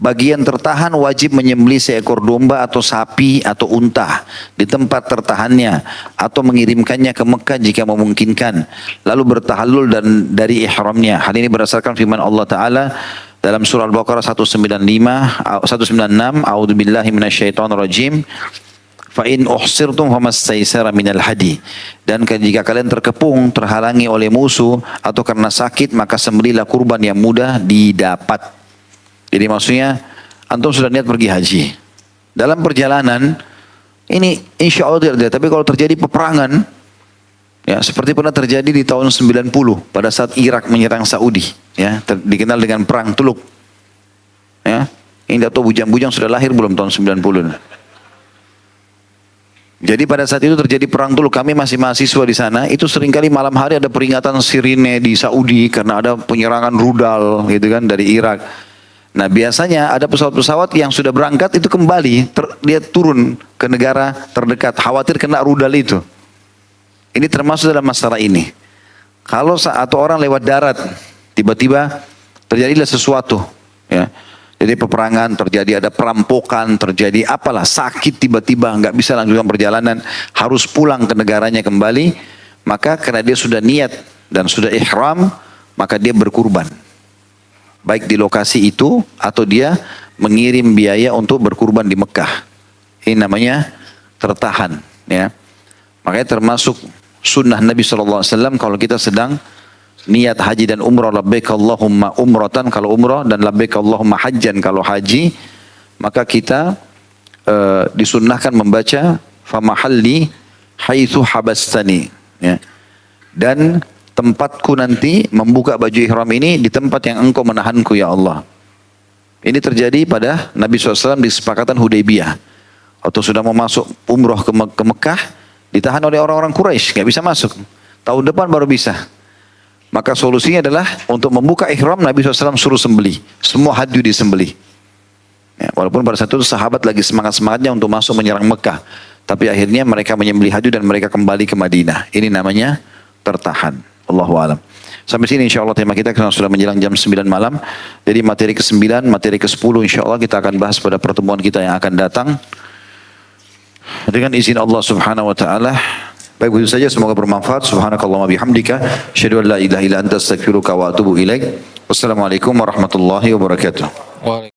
Bagian tertahan wajib menyembelih seekor domba atau sapi atau unta di tempat tertahannya atau mengirimkannya ke Mekah jika memungkinkan. Lalu bertahallul dan dari ihramnya. Hal ini berdasarkan firman Allah Ta'ala dalam surah Al-Baqarah 196, A'udzubillahi minasyaitonirrajim. Fa in uhsirtum famastaysara minal hadi. Dan jika kalian terkepung, terhalangi oleh musuh atau karena sakit, maka sembelihlah kurban yang mudah didapat. Jadi maksudnya antum sudah niat pergi haji. Dalam perjalanan ini insya Allah tidak ada. Tapi kalau terjadi peperangan, ya seperti pernah terjadi di tahun 90 pada saat Irak menyerang Saudi, ya dikenal dengan perang Tuluk. Ya, ini tidak tahu bujang-bujang sudah lahir belum tahun 90. Jadi pada saat itu terjadi perang Tuluk, kami masih mahasiswa di sana. Itu seringkali malam hari ada peringatan sirine di Saudi karena ada penyerangan rudal, gitu kan dari Irak. Nah biasanya ada pesawat-pesawat yang sudah berangkat itu kembali, dia turun ke negara terdekat, khawatir kena rudal itu. Ini termasuk dalam masalah ini. Kalau atau orang lewat darat, tiba-tiba terjadilah sesuatu, ya. Jadi peperangan terjadi, ada perampokan terjadi, apalah sakit tiba-tiba nggak bisa lanjutkan perjalanan, harus pulang ke negaranya kembali, maka karena dia sudah niat dan sudah ihram, maka dia berkurban. Baik di lokasi itu atau dia mengirim biaya untuk berkurban di Mekah. Ini namanya tertahan, ya. Makanya termasuk sunnah Nabi SAW kalau kita sedang niat haji dan umrah, labbaik Allahumma umratan kalau umrah dan labbaik Allahumma hajjan kalau haji, maka kita disunnahkan membaca famahalli haitsu habastani, ya. Dan tempatku nanti membuka baju ihram ini di tempat yang engkau menahanku ya Allah. Ini terjadi pada Nabi SAW di kesepakatan Hudaybiyah. Atau sudah mau masuk umroh ke Mekah, ditahan oleh orang-orang Quraisy, nggak bisa masuk. Tahun depan baru bisa. Maka solusinya adalah untuk membuka ihram Nabi SAW suruh sembelih. Semua hadyu disembelih. Ya, walaupun pada saat itu sahabat lagi semangat-semangatnya untuk masuk menyerang Mekah. Tapi akhirnya mereka menyembelih haju dan mereka kembali ke Madinah. Ini namanya tertahan. Allahu a'lam. Sampai sini insya Allah tema kita karena sudah menjelang jam 9 malam. Jadi materi ke-9, materi ke-10 insya Allah kita akan bahas pada pertemuan kita yang akan datang. Dengan izin Allah subhanahu wa ta'ala. Baik, begitu saja, semoga bermanfaat. Subhanakallahumma bihamdika. Asyhadu an la ilaha illa anta astaghfiruka wa atubu ilaik. Wassalamualaikum warahmatullahi wabarakatuh.